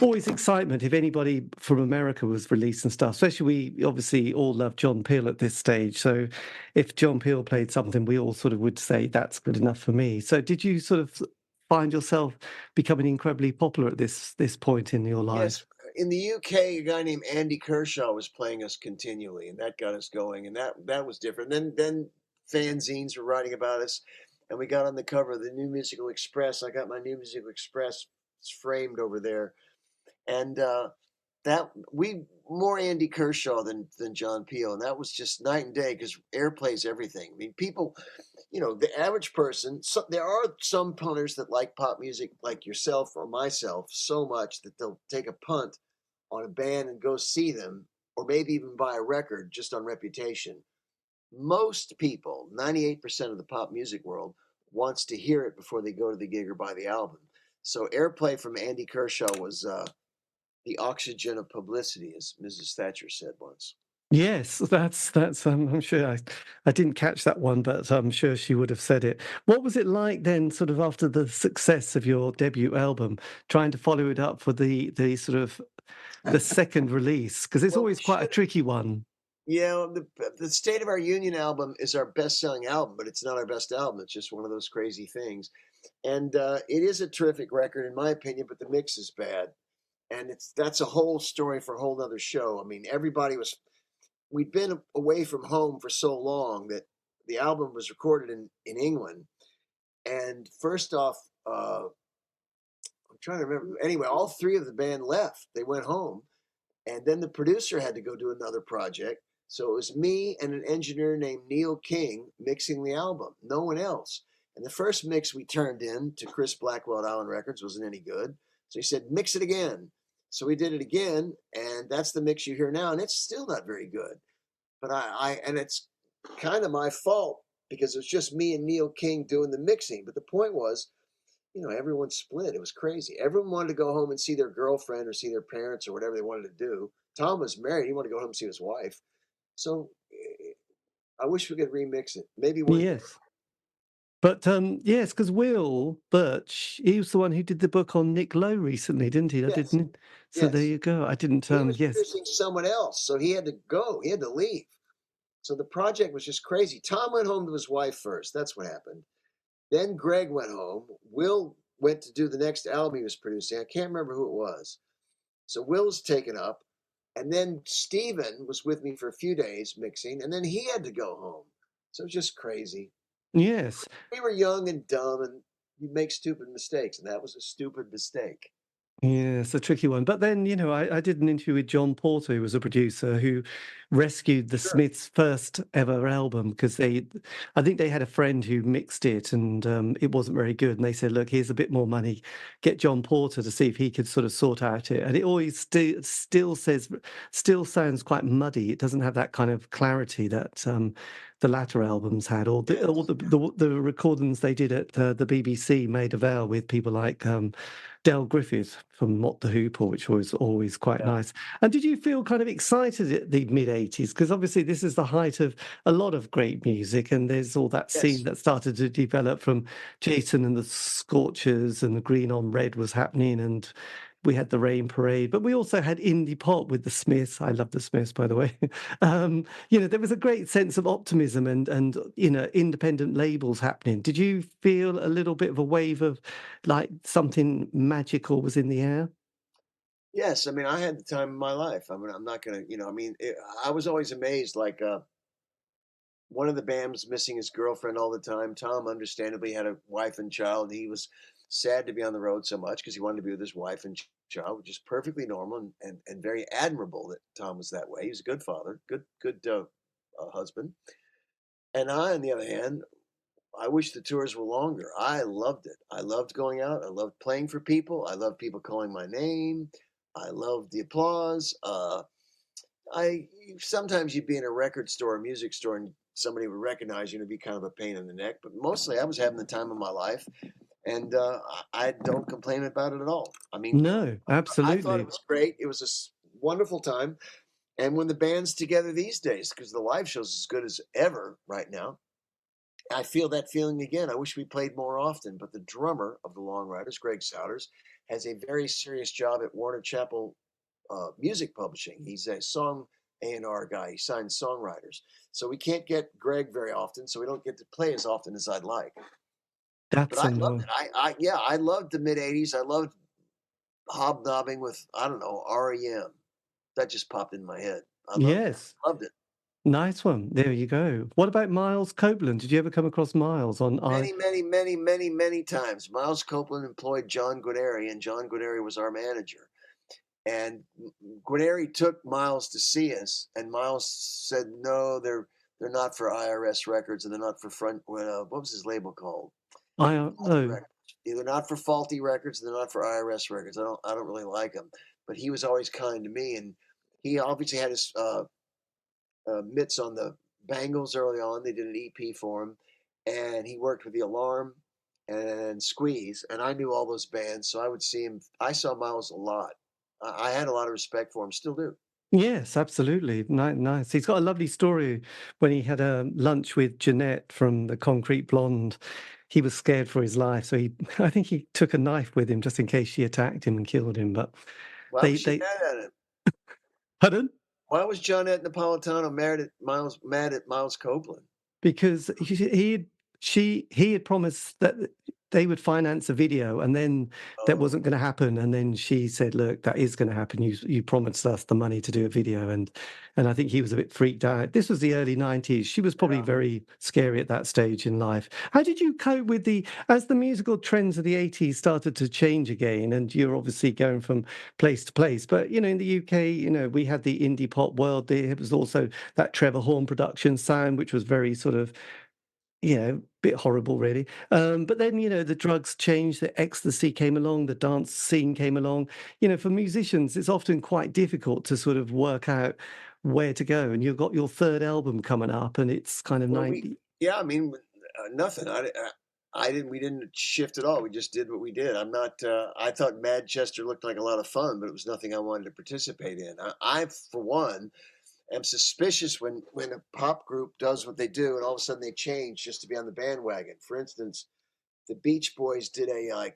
always excitement if anybody from America was releasing stuff. Especially we obviously all love John Peel at this stage. So if John Peel played something, we all sort of would say, that's good enough for me. So did you sort of find yourself becoming incredibly popular at this point in your life? Yes. In the UK, a guy named Andy Kershaw was playing us continually, and that got us going, and that was different. Then fanzines were writing about us, and we got on the cover of the New Musical Express. I got my New Musical Express framed over there, and that we more Andy Kershaw than John Peel, and that was just night and day because air plays everything. I mean, people, the average person. There are some punters that like pop music, like yourself or myself, so much that they'll take a punt on a band and go see them, or maybe even buy a record just on reputation. Most people, 98% of the pop music world, wants to hear it before they go to the gig or buy the album. So airplay from Andy Kershaw was the oxygen of publicity, as Mrs. Thatcher said once. Yes, that's. I'm sure I didn't catch that one, but I'm sure she would have said it. What was it like then, sort of after the success of your debut album, trying to follow it up for the sort of the second release? Because it's always quite a tricky one. Yeah, the State of Our Union album is our best-selling album, but it's not our best album. It's just one of those crazy things, and it is a terrific record in my opinion. But the mix is bad, and that's a whole story for a whole nother show. I mean, we'd been away from home for so long that the album was recorded in England. And first off, I'm trying to remember. Anyway, all three of the band left. They went home. And then the producer had to go do another project. So it was me and an engineer named Neil King mixing the album, no one else. And the first mix we turned in to Chris Blackwell at Island Records wasn't any good. So he said, mix it again. So we did it again, and that's the mix you hear now, and it's still not very good. But and it's kind of my fault because it was just me and Neil King doing the mixing. But the point was, everyone split. It was crazy. Everyone wanted to go home and see their girlfriend or see their parents or whatever they wanted to do. Tom was married. He wanted to go home and see his wife. So I wish we could remix it. Maybe one. Yes. But yes, because Will Birch, he was the one who did the book on Nick Lowe recently, didn't he? Yes. Didn't. So there Yes. you go. I didn't. He was Yes. producing someone else, so he had to go. He had to leave. So the project was just crazy. Tom went home to his wife first. That's what happened. Then Greg went home. Will went to do the next album he was producing. I can't remember who it was. So Will was taken up. And then Steven was with me for a few days mixing. And then he had to go home. So it was just crazy. Yes. We were young and dumb, and you make stupid mistakes. And that was a stupid mistake. Yeah, it's a tricky one. But then, I did an interview with John Porter, who was a producer who rescued the Sure. Smiths' first ever album because I think they had a friend who mixed it and it wasn't very good. And they said, look, here's a bit more money. Get John Porter to see if he could sort of sort out it. And it always still sounds quite muddy. It doesn't have that kind of clarity that the latter albums had, or the recordings they did at the BBC made of Ale with people like Del Griffith from Mott the Hoople, which was always quite nice. And did you feel kind of excited at the mid-'80s? Because obviously this is the height of a lot of great music, and there's all that scene that started to develop from Jason and the Scorchers, and the Green on Red was happening, and we had the Rain Parade, but we also had indie pop with the Smiths. I love the Smiths, by the way. There was a great sense of optimism and independent labels happening. Did you feel a little bit of a wave of like something magical was in the air? Yes, I mean, I had the time of my life. I mean, I'm not gonna, I was always amazed. Like one of the bands missing his girlfriend all the time. Tom, understandably, had a wife and child. He was sad to be on the road so much because he wanted to be with his wife and child, which is perfectly normal and very admirable that Tom was that way. He was a good father, good husband. And I, on the other hand, I wish the tours were longer. I loved it. I loved going out. I loved playing for people. I loved people calling my name. I loved the applause. I sometimes you'd be in a record store, a music store, and somebody would recognize you and it'd be kind of a pain in the neck. But mostly, I was having the time of my life, and I don't complain about it at all. I mean, No, I absolutely. thought it was great. It was a wonderful time. And when the band's together these days, because the live show's as good as ever right now, I feel that feeling again. I wish we played more often. But the drummer of the Long Ryders, Greg Souders, has a very serious job at Warner Chappell Music Publishing. He's a song A&R guy. He signs songwriters. So we can't get Greg very often, so we don't get to play as often as I'd like. That's But I loved it. I loved the mid-'80s. I loved hobnobbing with, I don't know, REM. That just popped in my head. I loved it. Nice one. There you go. What about Miles Copeland? Did you ever come across Miles on Many times. Miles Copeland employed John Guarneri, and John Guarneri was our manager. And Guarneri took Miles to see us, and Miles said, "No, they're not for IRS records, and they're not for front. What was his label called? They're not for faulty records, and they're not for IRS records. I don't really like them." But he was always kind to me, and he obviously had his mitts on the Bangles early on. They did an EP for him, and he worked with the Alarm and Squeeze, and I knew all those bands, so I would see him. I saw Miles a lot. I had a lot of respect for him, still do. Yes, absolutely. Nice. He's got a lovely story when he had a lunch with Jeanette from the Concrete Blonde. He was scared for his life, so I think he took a knife with him just in case she attacked him and killed him. But Why was she mad at him? Pardon? Why was Johnette Napolitano mad at Miles Copeland? Because he had promised that they would finance a video, and then that Oh, wasn't going to happen. And then she said, "Look, that is going to happen. You promised us the money to do a video." And I think he was a bit freaked out. This was the early 90s. She was probably yeah. very scary at that stage in life. How did you cope with as the musical trends of the 80s started to change again? And you're obviously going from place to place. But, in the UK, we had the indie pop world. There was also that Trevor Horn production sound, which was very sort of, bit horrible, really. But then, the drugs changed, the ecstasy came along, the dance scene came along. For musicians, it's often quite difficult to sort of work out where to go. And you've got your third album coming up, and it's kind of Well, 90. yeah, I mean, nothing. We didn't shift at all. We just did what we did. I'm not, I thought Manchester looked like a lot of fun, but it was nothing I wanted to participate in. For one, am suspicious when a pop group does what they do and all of a sudden they change just to be on the bandwagon. For instance, the Beach Boys did a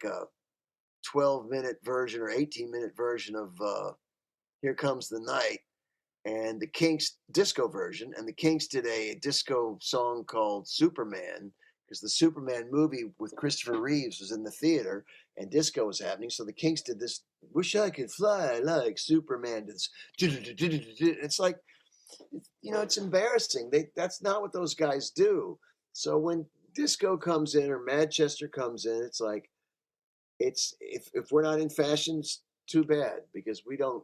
12-minute version or 18-minute version of Here Comes the Night, and the Kinks disco version, and the Kinks did a disco song called Superman, because the Superman movie with Christopher Reeves was in the theater and disco was happening. So the Kinks did this, Wish I Could Fly Like Superman. It's like, it's embarrassing. That's not what those guys do. So when disco comes in or Manchester comes in, it's like, if we're not in fashion, it's too bad, because we don't,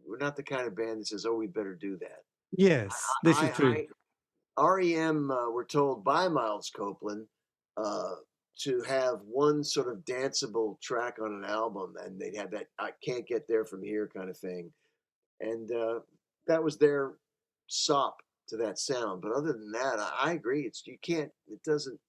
we're not the kind of band that says, "Oh, we better do that." Yes, this is true. REM were told by Miles Copeland uh, to have one sort of danceable track on an album, and they'd have that "I Can't Get There From Here" kind of thing, and that was their sop to that sound. But other than that, I agree. You can't. It doesn't.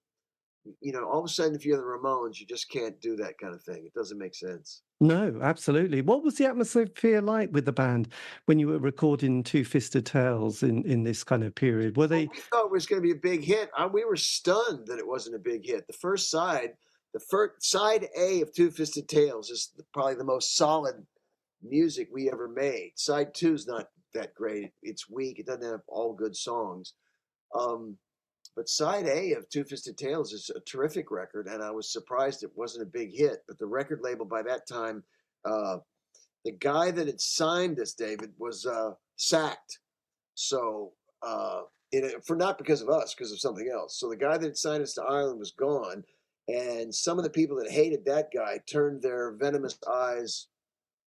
All of a sudden, if you're the Ramones, you just can't do that kind of thing. It doesn't make sense. No, absolutely. What was the atmosphere like with the band when you were recording Two Fisted Tales in this kind of period? Were Well, they? we thought it was going to be a big hit. We were stunned that it wasn't a big hit. The first side A of Two Fisted Tales is probably the most solid music we ever made. Side two is not that great. It's weak. It doesn't have all good songs. Um, but side A of Two Fisted Tales is a terrific record, and I was surprised it wasn't a big hit. But the record label by that time, uh, the guy that had signed us, David, was sacked. So, for not because of us, because of something else. So the guy that signed us to Ireland was gone, and some of the people that hated that guy turned their venomous eyes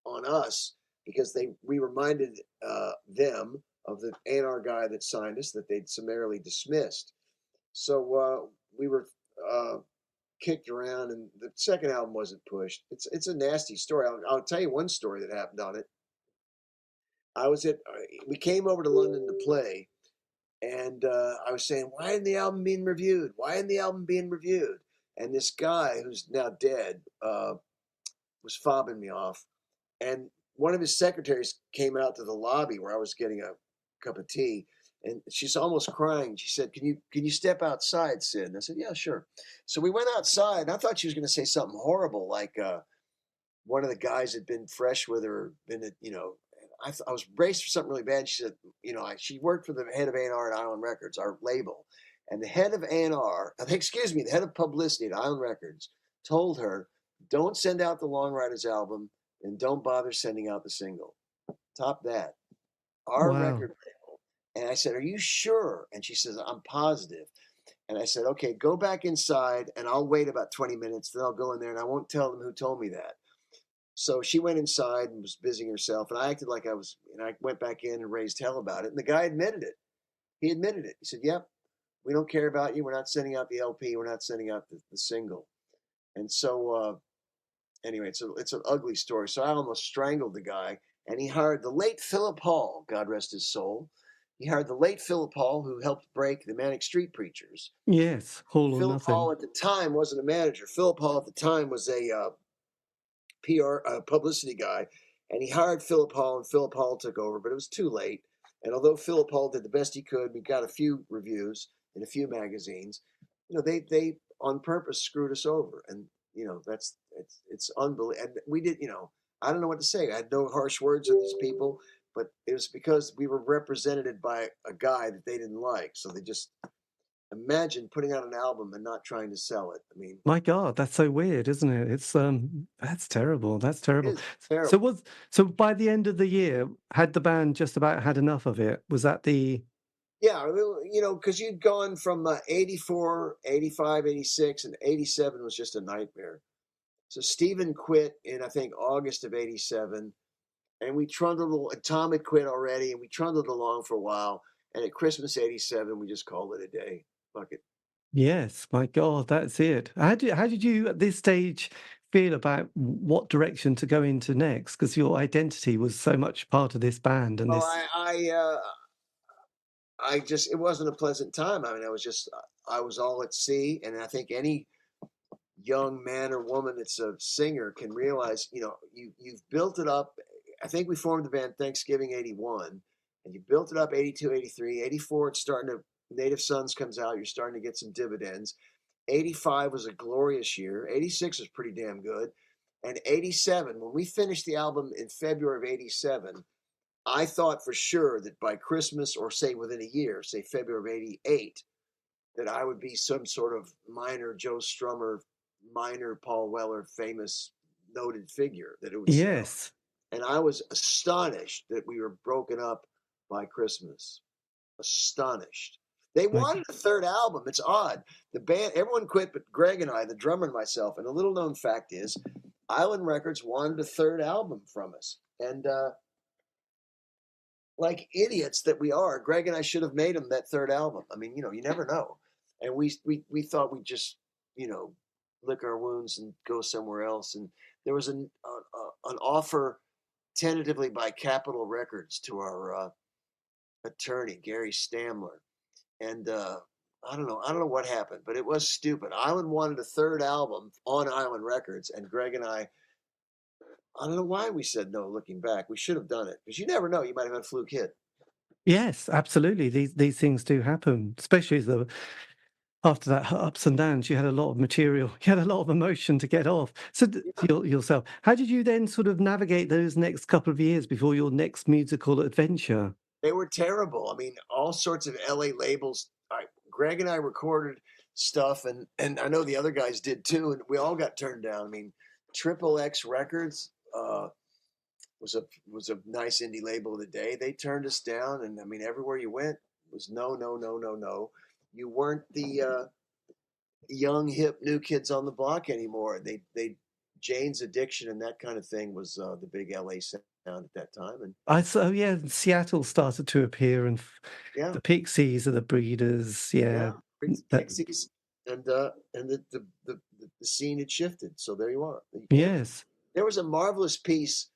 on us because we reminded them of the A&R guy that signed us that they'd summarily dismissed. So we were kicked around, and the second album wasn't pushed. It's a nasty story. I'll tell you one story that happened on it. We came over to London to play, and I was saying, why isn't the album being reviewed? Why isn't the album being reviewed? And this guy who's now dead was fobbing me off. And one of his secretaries came out to the lobby where I was getting a cup of tea, and she's almost crying. She said, "Can you step outside, Sid?" And I said, "Yeah, sure." So we went outside, and I thought she was going to say something horrible, like one of the guys had been fresh with her, I was braced for something really bad. She said, she worked for the head of A&R at Island Records, our label, and the head of A&R, excuse me, the head of publicity at Island Records told her, "Don't send out the Long Ryders album, and don't bother sending out the single." Top that. Our Wow. record label. And I said, "Are you sure?" And she says, "I'm positive." And I said, "Okay, go back inside, and I'll wait about 20 minutes. Then I'll go in there, and I won't tell them who told me that." So she went inside and was busying herself, and I acted like I was, and I went back in and raised hell about it. And the guy admitted it. He admitted it. He said, "Yep, we don't care about you. We're not sending out the LP. We're not sending out the single." And so, anyway, it's an ugly story. So I almost strangled the guy, and he hired the late Philip Hall, God rest his soul. He hired the late Philip Hall, who helped break the Manic Street Preachers. Yes, All or Philip Hall Nothing. at the time wasn't a manager. Philip Hall at the time was a PR publicity guy, and he hired Philip Hall, and Philip Hall took over, but it was too late. And although Philip Hall did the best he could, we got a few reviews in a few magazines. They on purpose screwed us over, and it's unbelievable. And we did, I don't know what to say. I had no harsh words with these people, but it was because we were represented by a guy that they didn't like, so they just Imagine putting out an album and not trying to sell it. I mean, My God, that's so weird, isn't it? It's that's terrible. That's it terrible. is So terrible. by the end of the year, had the band just about had enough of it? Was that the Yeah, I mean, because you'd gone from 84, 85, 86, and 87 was just a nightmare. So Steven quit in, I think, August of 87. And we trundled, Tom had quit already, and we trundled along for a while. And at Christmas 87, we just called it a day. Fuck it. Yes, my God, that's it. How did you at this stage feel about what direction to go into next? Because your identity was so much part of this band and Oh, this. I just, it wasn't a pleasant time. I mean, I was all at sea. And I think any young man or woman that's a singer can realize, you've built it up. I think we formed the band Thanksgiving 81, and you built it up 82, 83, 84. It's starting to, Native Sons comes out. You're starting to get some dividends. 85 was a glorious year. 86 was pretty damn good. And 87, when we finished the album in February of 87, I thought for sure that by Christmas, or say within a year, say February of 88, that I would be some sort of minor Joe Strummer, minor Paul Weller, famous noted figure, that it would sell. Yes. And I was astonished that we were broken up by Christmas. Astonished. They Like, wanted a third album. It's odd. The band, everyone quit, but Greg and I, the drummer and myself. And a little known fact is, Island Records wanted a third album from us. And like idiots that we are, Greg and I should have made them that third album. I mean, you never know. And we thought we'd just, lick our wounds and go somewhere else. And there was an offer tentatively by Capitol Records to our attorney, Gary Stamler. And I don't know what happened, but it was stupid. Island wanted a third album on Island Records, and Greg and I don't know why we said no. Looking back, we should have done it, because you never know. You might have had a fluke hit. yes, absolutely. These things do happen, especially after that ups and downs. You had a lot of material, you had a lot of emotion to get off. So yourself, how did you then sort of navigate those next couple of years before your next musical adventure? They were terrible. I mean, all sorts of LA labels. Greg and I recorded stuff, and I know the other guys did too, and we all got turned down. I mean, Triple X Records was a nice indie label of the day. They turned us down, and I mean, everywhere you went was no, no, no, no, no. You weren't the young hip new kids on the block anymore. They Jane's Addiction and that kind of thing was the big LA sound at that time, and Yeah, Seattle started to appear, and yeah. the Pixies and the Breeders. Yeah, Yeah, that, Pixies, and the scene had shifted. So there you are. yes. There was a marvelous piece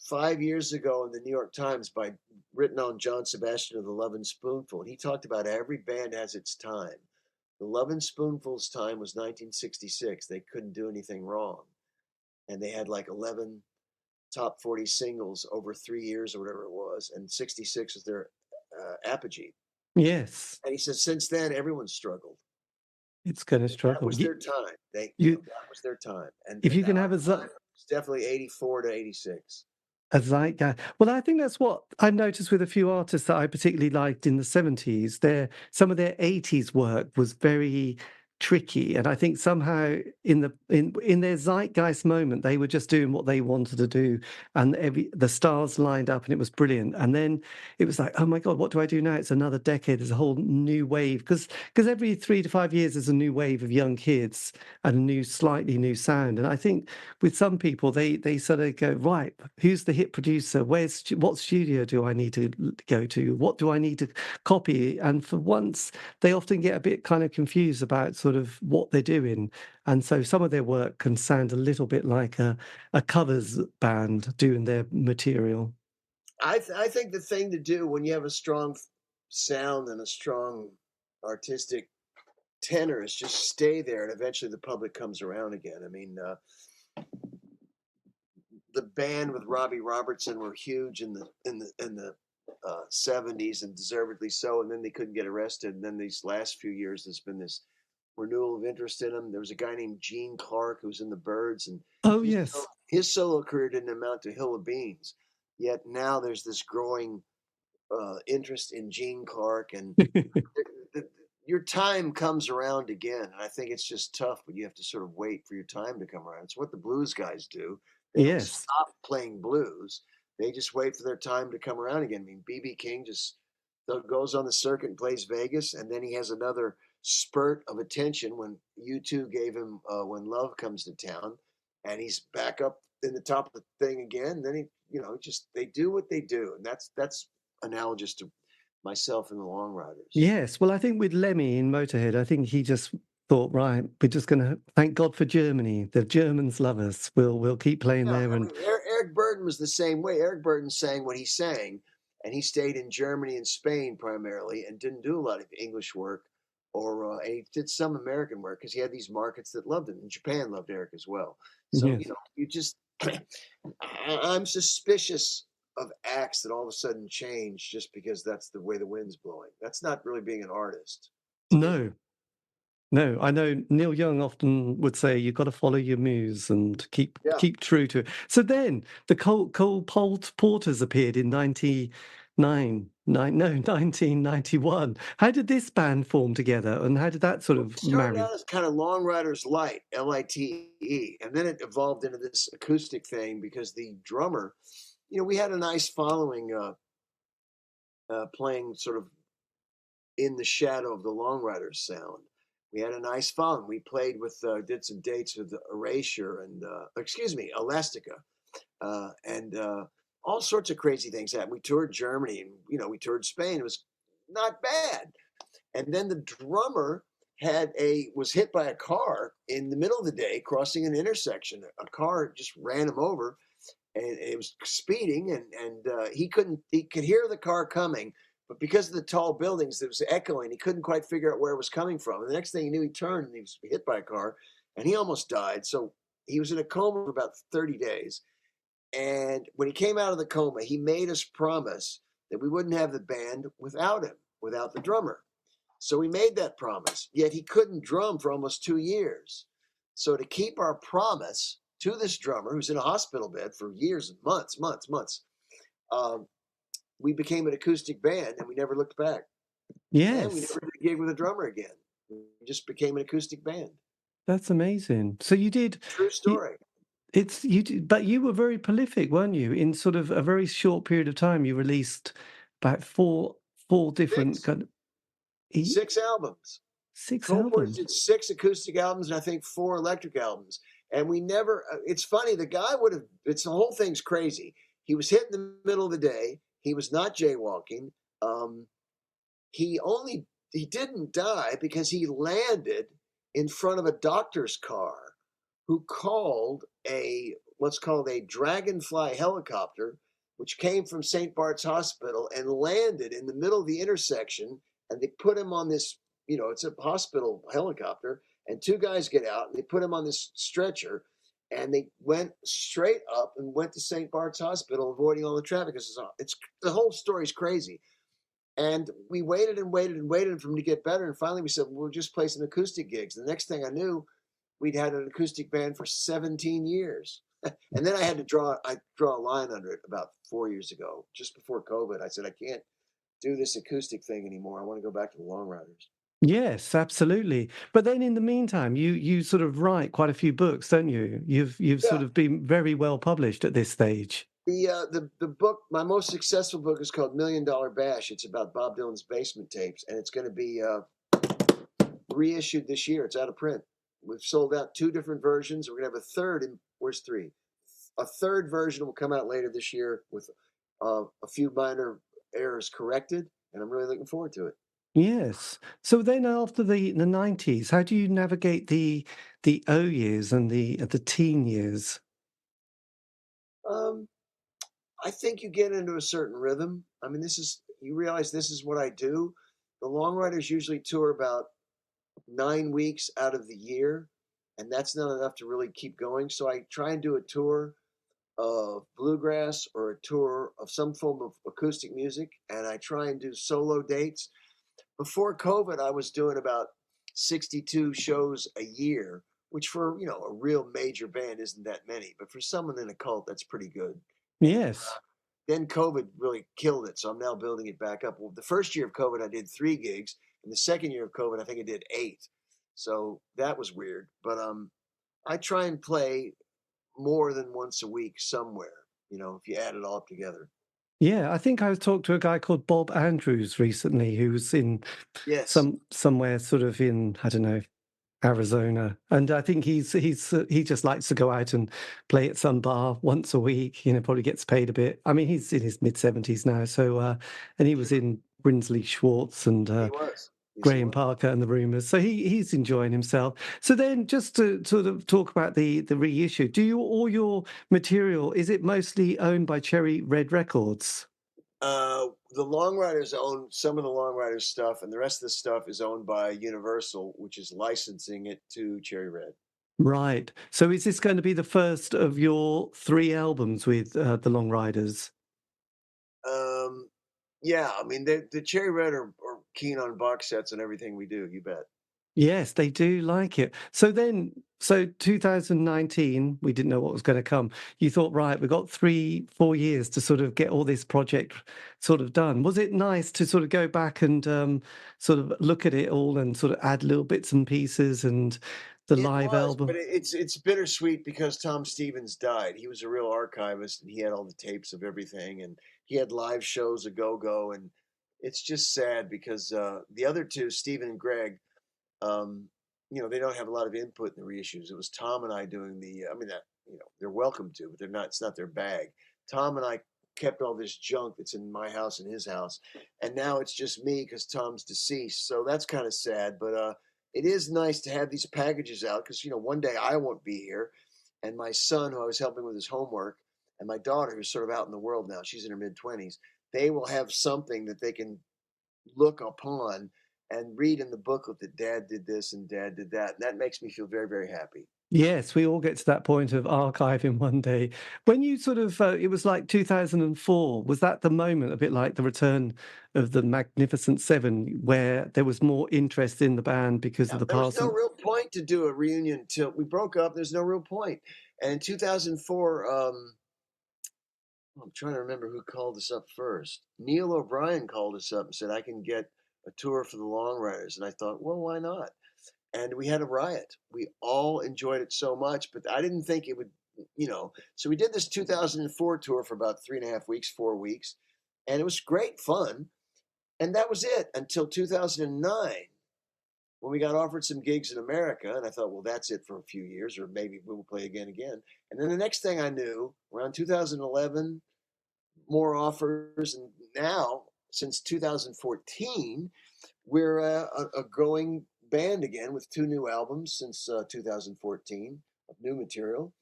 5 years ago in the New York Times written on John Sebastian of the Lovin' Spoonful, and he talked about every band has its time. The Lovin' Spoonful's time was 1966. They couldn't do anything wrong, and they had like 11 top 40 singles over 3 years or whatever it was, and 66 was their apogee. Yes, And he said, since then, everyone's struggled. it's going to That struggle. was their time. You, That was their time. if And you can our have time was definitely 84 to 86. a zeitgeist. Well, I think that's what I noticed with a few artists that I particularly liked in the 70s. Some of their 80s work was very tricky, and I think somehow in their zeitgeist moment they were just doing what they wanted to do, and the stars lined up and it was brilliant. And then it was like, oh my God, what do I do now? It's another decade, there's a whole new wave, because every 3 to 5 years there's a new wave of young kids and a slightly new sound. And I think with some people they sort of go, right, who's the hit producer, what studio do I need to go to, what do I need to copy? And for once they often get a bit kind of confused about sort of what they're doing. And so some of their work can sound a little bit like a covers band doing their material. I think the thing to do when you have a strong sound and a strong artistic tenor is just stay there, and eventually the public comes around again. I mean, the band with Robbie Robertson were huge in the 70s, and deservedly so. And then they couldn't get arrested. And then these last few years, there's been this renewal of interest in them. There was a guy named Gene Clark who was in the Byrds, and Oh, his, yes. his solo career didn't amount to a hill of beans. Yet now there's this growing interest in Gene Clark, and your time comes around again. And I think it's just tough, but you have to sort of wait for your time to come around. It's what the blues guys do. They don't Yes. stop playing blues. They just wait for their time to come around again. I mean, B.B. King just goes on the circuit and plays Vegas, and then he has another spurt of attention when U2 gave him When Love Comes to Town, and he's back up in the top of the thing again. And then just they do what they do, and that's analogous to myself and the Long Ryders. Yes. Well, I think with Lemmy in Motorhead, I think he just thought, right, we're just going to thank God for Germany. The Germans love us. We'll keep playing there. I And mean, Eric Burden was the same way. Eric Burden sang what he sang, and he stayed in Germany and Spain primarily, and didn't do a lot of English work, and he did some American work because he had these markets that loved him. And Japan loved Eric as well. So yes. you just, I'm suspicious of acts that all of a sudden change just because that's the way the wind's blowing. That's not really being an artist. No. No, I know Neil Young often would say you've got to follow your muse and keep true to it. So then the Cole Porters appeared in 1991. How did this band form together, and how did that sort of It started marry? out as kind of Long Ryders Light, Lite, and then it evolved into this acoustic thing because the drummer, we had a nice following playing sort of in the shadow of the Long Ryders sound. We had a nice following. We played with, did some dates with Erasure and, Elastica, and all sorts of crazy things happened. We toured Germany and, we toured Spain. It was not bad. And then the drummer was hit by a car in the middle of the day crossing an intersection. A car just ran him over, and it was speeding, and he could hear the car coming. But because of the tall buildings, it was echoing. He couldn't quite figure out where it was coming from. And the next thing he knew, he turned and he was hit by a car, and he almost died. So he was in a coma for about 30 days. And when he came out of the coma, he made us promise that we wouldn't have the band without him, without the drummer. So we made that promise, yet he couldn't drum for almost 2 years. So to keep our promise to this drummer, who's in a hospital bed for years and months, we became an acoustic band, and we never looked back. Yes. And we never did a gig with a drummer again. We just became an acoustic band. That's amazing. So you did. True story. But you were very prolific, weren't you? In sort of a very short period of time, you released about four different six albums. Albums. Did 6 acoustic albums and I think 4 electric albums. And we never. It's funny. The guy would have. The whole thing's crazy. He was hit in the middle of the day. He was not jaywalking. He didn't die because he landed in front of a doctor's car who called what's called a Dragonfly helicopter, which came from St. Bart's Hospital and landed in the middle of the intersection. And they put him on this, it's a hospital helicopter, and 2 guys get out and they put him on this stretcher. And they went straight up and went to St. Bart's Hospital, avoiding all the traffic. The whole story's crazy. And we waited and waited and waited for him to get better. And finally we said, we'll just play some acoustic gigs. The next thing I knew, we'd had an acoustic band for 17 years. And then I had to draw a line under it about 4 years ago, just before COVID. I said, I can't do this acoustic thing anymore. I want to go back to the Long Ryders. Yes, absolutely. But then in the meantime, you sort of write quite a few books, don't you? You've sort of been very well published at this stage. The book, my most successful book, is called $1 Million Bash. It's about Bob Dylan's basement tapes, and it's going to be reissued this year. It's out of print. We've sold out 2 different versions. We're going to have a third, and where's 3? A third version will come out later this year with a few minor errors corrected, and I'm really looking forward to it. Yes. So then after the 90s, how do you navigate the O years and the teen years? I think you get into a certain rhythm. I mean, you realize this is what I do. The Long Ryders usually tour about 9 weeks out of the year, and that's not enough to really keep going. So I try and do a tour of bluegrass or a tour of some form of acoustic music, and I try and do solo dates. Before COVID, I was doing about 62 shows a year, which for, a real major band isn't that many, but for someone in a cult, that's pretty good. Yes. Then COVID really killed it, so I'm now building it back up. Well, the first year of COVID, I did 3 gigs. In the second year of COVID, I think I did 8. So that was weird. But I try and play more than once a week somewhere, if you add it all up together. Yeah, I think I was talking to a guy called Bob Andrews recently, who's in Yes. somewhere sort of in, I don't know, Arizona, and I think he just likes to go out and play at some bar once a week. Probably gets paid a bit. I mean, he's in his mid-70s now, so and he was Sure. in Brinsley Schwartz and He was. Yes, he Graham was. Parker and the Rumours, so he's enjoying himself. So then, just to sort of talk about the reissue, all your material, is it mostly owned by Cherry Red Records? The Long Ryders own some of the Long Ryders stuff, and the rest of the stuff is owned by Universal, which is licensing it to Cherry Red. Right. So is this going to be the first of your 3 albums with the Long Ryders? Yeah, I mean, the Cherry Red are keen on box sets and everything we do. You bet. Yes, they do like it. So 2019, we didn't know what was going to come. You thought, right, we've got 3-4 years to sort of get all this project sort of done. Was it nice to sort of go back and sort of look at it all and sort of add little bits and pieces and the It live was, but album? it's bittersweet because Tom Stevens died. He was a real archivist, and he had all the tapes of everything, and he had live shows a go, and it's just sad because the other two, Stephen and Greg, um, they don't have a lot of input in the reissues. It was Tom and I doing I mean, that, they're welcome to, but it's not their bag. Tom and I kept all this junk that's in my house and his house, and now it's just me because Tom's deceased. So that's kind of sad, but it is nice to have these packages out because, one day I won't be here, and my son, who I was helping with his homework, and my daughter, who's sort of out in the world now, she's in her mid-20s, they will have something that they can look upon and read in the booklet that Dad did this and Dad did that. And that makes me feel very, very happy. Yes, we all get to that point of archiving one day. When you sort of, it was like 2004, was that the moment, a bit like the return of the Magnificent Seven, where there was more interest in the band because Yeah, of the there was no Parsons? real point to do a reunion till we broke up. There's no real point. And in 2004, I'm trying to remember who called us up first. Neil O'Brien called us up and said, I can get a tour for the Long Riders. And I thought, well, why not? And we had a riot. We all enjoyed it so much, but I didn't think it would, So we did this 2004 tour for about 3.5 weeks, 4 weeks, and it was great fun. And that was it until 2009 when we got offered some gigs in America. And I thought, well, that's it for a few years, or maybe we'll play again. And then the next thing I knew, around 2011, more offers. And now, since 2014, we're a growing band again with 2 new albums since 2014 of new material.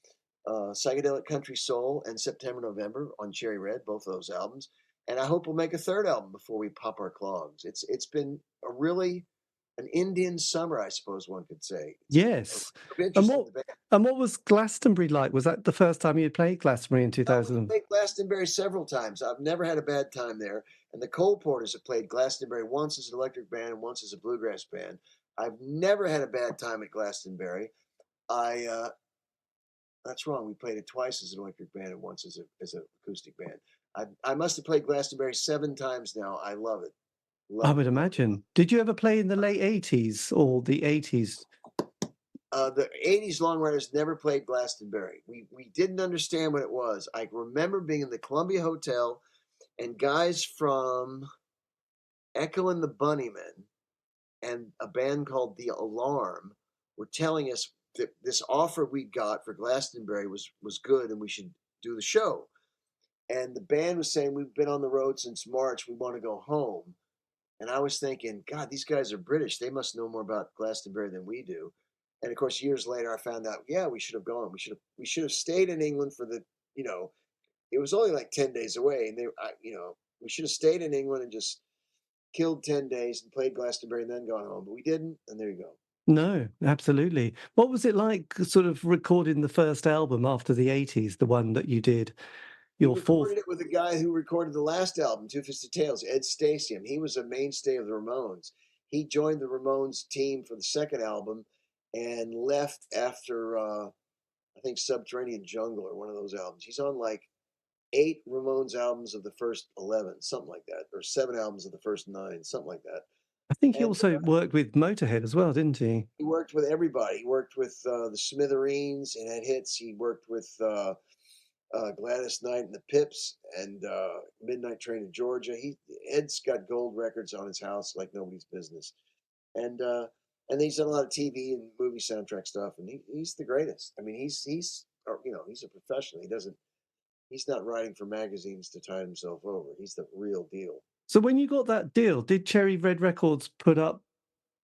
Psychedelic Country Soul and September November on Cherry Red, both of those albums. And I hope we'll make a third album before we pop our clogs. It's been a really an Indian summer, I suppose one could say. It's Yes. of And interest in what the band. and what was Glastonbury like? Was that the first time you had played Glastonbury in We've 2000? played Glastonbury several times. I've never had a bad time there. And the Cole Porters have played Glastonbury once as an electric band and once as a bluegrass band. I've never had a bad time at Glastonbury. I That's wrong. We played it twice as an electric band and once as an acoustic band. I must have played Glastonbury 7 times now. I love it. I Love would it. Love it. imagine. Did you ever play in the late 80s or the 80s? The 80s Long Riders never played Glastonbury. We didn't understand what it was. I remember being in the Columbia Hotel and guys from Echo and the Bunnymen and a band called The Alarm were telling us that this offer we got for Glastonbury was good and we should do the show. And the band was saying, we've been on the road since March. We want to go home. And I was thinking, God, these guys are British. They must know more about Glastonbury than we do. And of course, years later, I found out, yeah, we should have gone. We should have stayed in England for you know, it was only like 10 days away. And we should have stayed in England and just killed 10 days and played Glastonbury and then gone home. But we didn't. And there you go. No, absolutely. What was it like sort of recording the first album after the 80s, the one that you did, We your fourth? recorded it with a guy who recorded the last album, Two Fisted Tales, Ed Stasium. He was a mainstay of the Ramones. He joined the Ramones team for the second album and left after, I think, Subterranean Jungle or one of those albums. He's on like 8 Ramones albums of the first 11, something like that, or 7 albums of the first 9, something like that. I think he And also worked with Motorhead as well, didn't he? he worked with everybody. He worked with the Smithereens and had hits. He worked with Gladys Knight and the Pips and Midnight Train to Georgia. Ed's got gold records on his house like nobody's business. And and he's done a lot of TV and movie soundtrack stuff. And he's the greatest. I mean, he's a professional. He's not writing for magazines to tide himself over. He's the real deal. So when you got that deal, did Cherry Red Records put up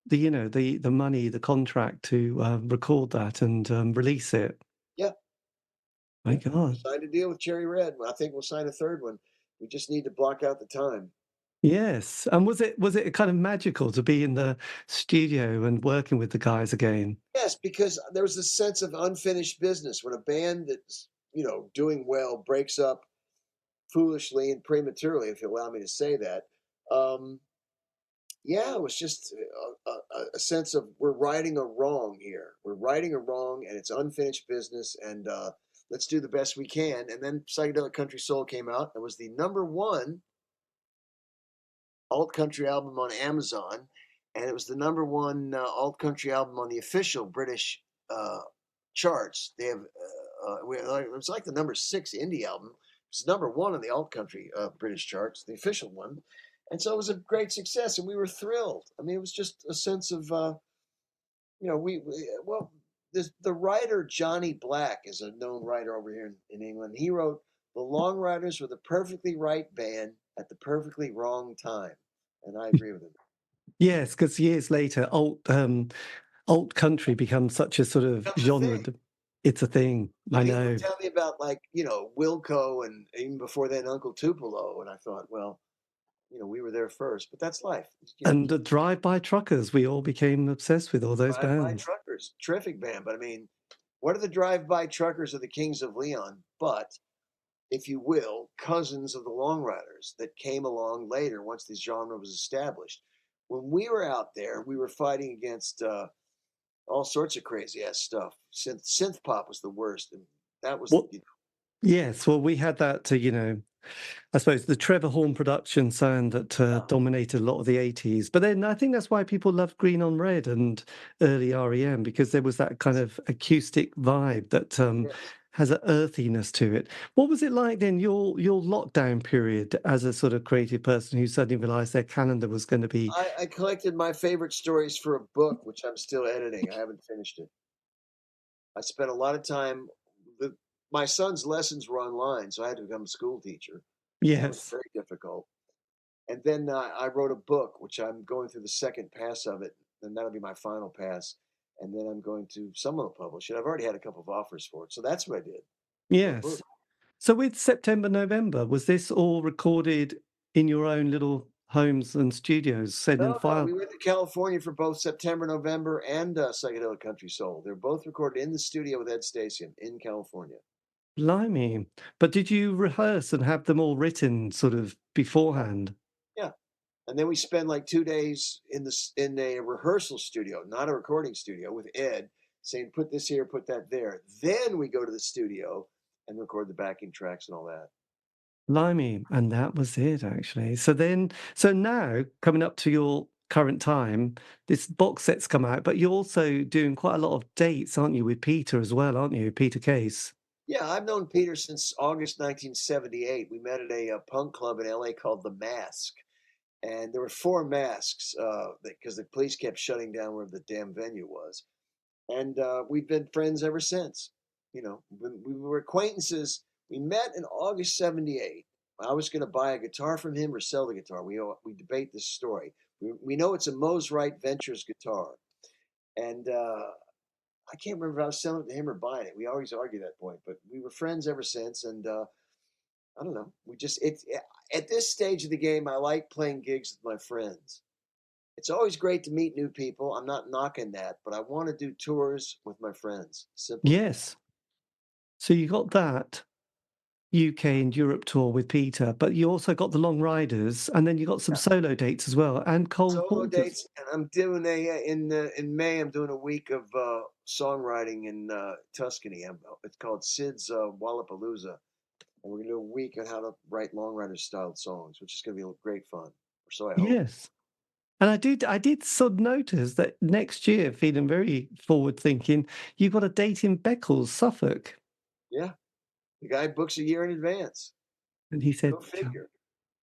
the money, the contract to record that and release it? Yeah, My yeah. We God. signed a deal with Cherry Red. I think we'll sign a third one. We just need to block out the time. Yes. And was it kind of magical to be in the studio and working with the guys again? Yes, because there was a sense of unfinished business when a band that's doing well breaks up foolishly and prematurely, if you allow me to say that. Um, yeah, it was just a sense of we're righting a wrong here. We're righting a wrong, and it's unfinished business, and let's do the best we can. And then Psychedelic Country Soul came out. It was the number one alt country album on Amazon, and it was the number one alt country album on the official British charts. They have it was like the number 6 indie album. It was number one on the alt country British charts, the official one, and so it was a great success, and we were thrilled. I mean, it was just a sense of well, the writer Johnny Black is a known writer over here in England. He wrote the Long Ryders were the perfectly right band at the perfectly wrong time, and I agree with him. Yes, because years later, alt country becomes such a sort of Becomes a genre. thing. It's a thing. I People know. would tell me about Wilco and even before then Uncle Tupelo, and I thought, well, we were there first, but that's life. And the drive-by truckers, we all became obsessed with all those Drive-by bands. Truckers, terrific band, but I mean, what are the Drive-by Truckers of the Kings of Leon? But if you will, cousins of the Long Ryders that came along later once the genre was established. When we were out there, we were fighting against all sorts of crazy ass stuff. Synth pop was the worst, and that was Well, yes, well, we had that, I suppose the Trevor Horn production sound that dominated a lot of the 80s. But then I think that's why people loved Green on Red and early REM, because there was that kind of acoustic vibe that has an earthiness to it. What was it like then, your lockdown period as a sort of creative person who suddenly realized their calendar was going to be... I collected my favorite stories for a book, which I'm still editing. I haven't finished it. I spent a lot of time. My son's lessons were online, so I had to become a school teacher. That was Yes. very difficult. And then I wrote a book, which I'm going through the second pass of it, and that'll be my final pass. And then someone will publish it. I've already had a couple of offers for it. So that's what I did. Yes. So with September, November, was this all recorded in your own little homes and studios, set in No, no, file? we went to California for both September, November, and Psychedelic Country Soul. They're both recorded in the studio with Ed Stasium in California. Blimey. But did you rehearse and have them all written sort of beforehand? Yeah. And then we spend like 2 days in a rehearsal studio, not a recording studio, with Ed saying, put this here, put that there. Then we go to the studio and record the backing tracks and all that. Blimey. And that was it, actually. So now, coming up to your current time, this box set's come out, but you're also doing quite a lot of dates, aren't you, with Peter as well, aren't you? Peter Case. Yeah, I've known Peter since August 1978. We met at a punk club in LA called The Mask. And there were 4 masks because the police kept shutting down where the damn venue was. And we've been friends ever since. We were acquaintances. We met in August '78. I was going to buy a guitar from him or sell the guitar. We debate this story. We know it's a Mose Wright Ventures guitar, and I can't remember if I was selling it to him or buying it. We always argue that point, but we were friends ever since. And I don't know. At this stage of the game, I like playing gigs with my friends. It's always great to meet new people. I'm not knocking that, but I want to do tours with my friends. Simple. Yes. So you got that UK and Europe tour with Peter, but you also got the Long Riders, and then you got some solo dates as well, and Cole Solo Porter's. dates, and I'm doing in May. I'm doing a week of songwriting in Tuscany. It's called Sid's Wallapalooza, and we're gonna do a week on how to write Long Riders styled songs, which is gonna be great fun. Or so I hope. Yes. And I did sort of notice that next year, feeling very forward thinking, you've got a date in Beccles, Suffolk. Yeah, the guy books a year in advance. And he said, Go figure.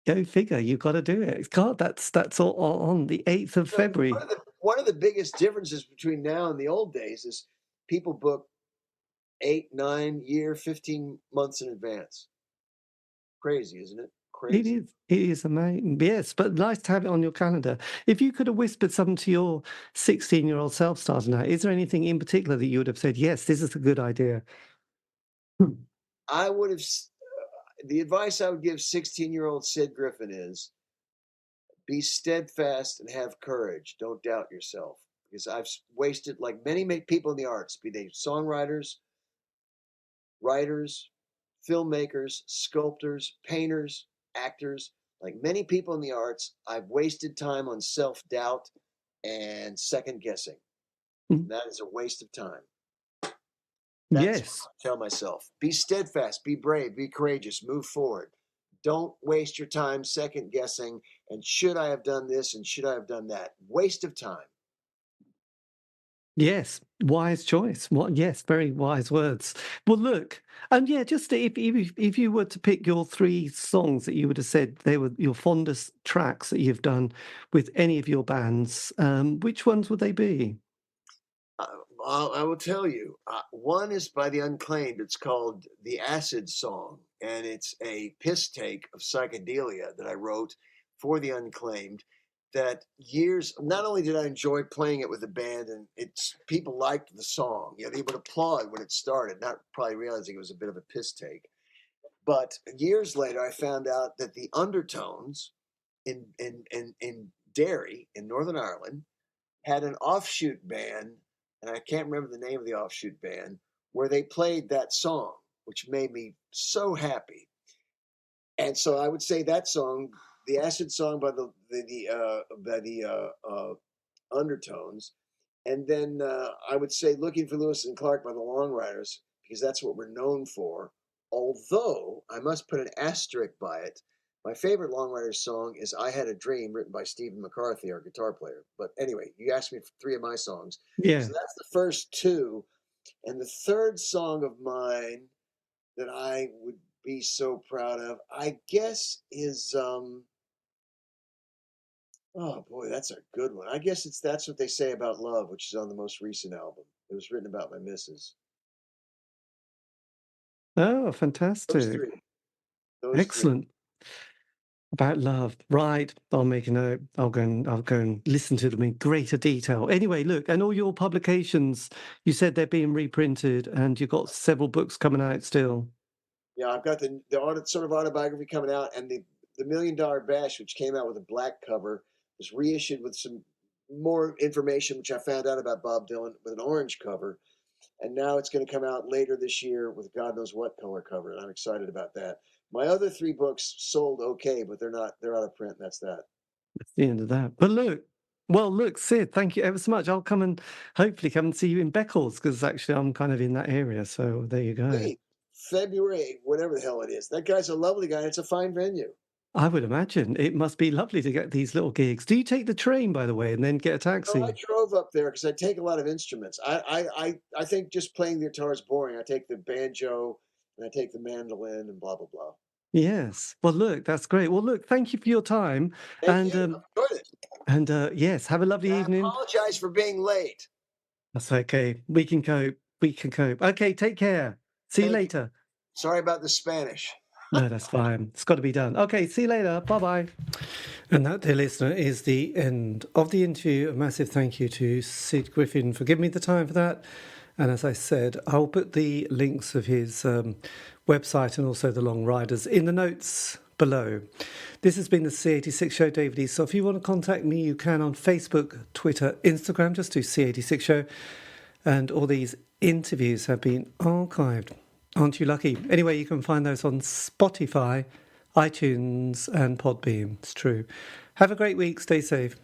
go figure, you've got to do it. God, that's all on the 8th of So February. one of the biggest differences between now and the old days is people book 8, 9 year, 15 months in advance. Crazy, isn't it? It Crazy. is. It is amazing. Yes, but nice to have it on your calendar. If you could have whispered something to your 16-year-old self starting out, is there anything in particular that you would have said, yes, this is a good idea? I would have, the advice I would give 16-year-old Sid Griffin is be steadfast and have courage. Don't doubt yourself. Because I've wasted, like many people in the arts, be they songwriters, writers, filmmakers, sculptors, painters, actors, like many people in the arts, I've wasted time on self doubt and second guessing. Mm. That is a waste of time. That's what Yes. I tell myself. Be steadfast, be brave, be courageous, move forward. Don't waste your time second guessing and should I have done this and should I have done that? Waste of time. Yes, wise choice. What? Yes, very wise words. Well, look, and yeah, just if you were to pick your 3 songs that you would have said they were your fondest tracks that you've done with any of your bands, which ones would they be? Uh, I will tell you. One is by the Unclaimed. It's called The Acid Song, and it's a piss take of psychedelia that I wrote for the Unclaimed. That years, not only did I enjoy playing it with the band, and it's people liked the song. They would applaud when it started, not probably realizing it was a bit of a piss take. But years later, I found out that the undertones in Derry in Northern Ireland had an offshoot band, and I can't remember the name of the offshoot band, where they played that song, which made me so happy. And so I would say that song, the Acid Song by the Undertones, and then I would say Looking for Lewis and Clark by the Long Ryders, because that's what we're known for. Although I must put an asterisk by it. My favorite Long Ryders song is I Had a Dream, written by Stephen McCarthy, our guitar player. But anyway, you asked me for 3 of my songs. Yeah. So that's the first 2. And the third song of mine that I would be so proud of, I guess, is oh boy, that's a good one. I guess it's That's What They Say About Love, which is on the most recent album. It was written about my missus. Oh, Those fantastic. 3. Those 3. Excellent. About love. Right. I'll make a note. I'll go and listen to them in greater detail. Anyway, look, and all your publications, you said they're being reprinted and you've got several books coming out still. Yeah, I've got the sort of autobiography coming out, and the Million Dollar Bash, which came out with a black cover, was reissued with some more information, which I found out about Bob Dylan, with an orange cover. And now it's going to come out later this year with God knows what color cover, and I'm excited about that. My other 3 books sold okay, but they're out of print. And that's that. That's the end of that. But look, Sid, thank you ever so much. I'll come and hopefully come and see you in Beccles because actually I'm kind of in that area. So there you go. Hey, February, whatever the hell it is. That guy's a lovely guy. And it's a fine venue. I would imagine it must be lovely to get these little gigs. Do you take the train, by the way, and then get a No, I taxi? drove up there because I take a lot of instruments. I think just playing the guitar is boring. I take the banjo and I take the mandolin and blah blah blah. Yes. Well, look, that's great. Well, look, thank you for your time, Thank and you. um, I enjoyed it. and yes, have a lovely And I evening. apologize for being late. That's okay. We can cope. We can cope. Okay, take care. See you Thank you. later. Sorry about the Spanish. No, that's fine. It's got to be done. Okay, see you later. Bye bye. And that, dear listener, is the end of the interview. A massive thank you to Sid Griffin for giving me the time for that. And as I said, I'll put the links of his website and also the Long Ryders in the notes below. This has been the C86 Show, David Eastaugh. So if you want to contact me, you can on Facebook, Twitter, Instagram. Just do C86 Show. And all these interviews have been archived. Aren't you lucky? Anyway, you can find those on Spotify, iTunes and Podbean. It's true. Have a great week. Stay safe.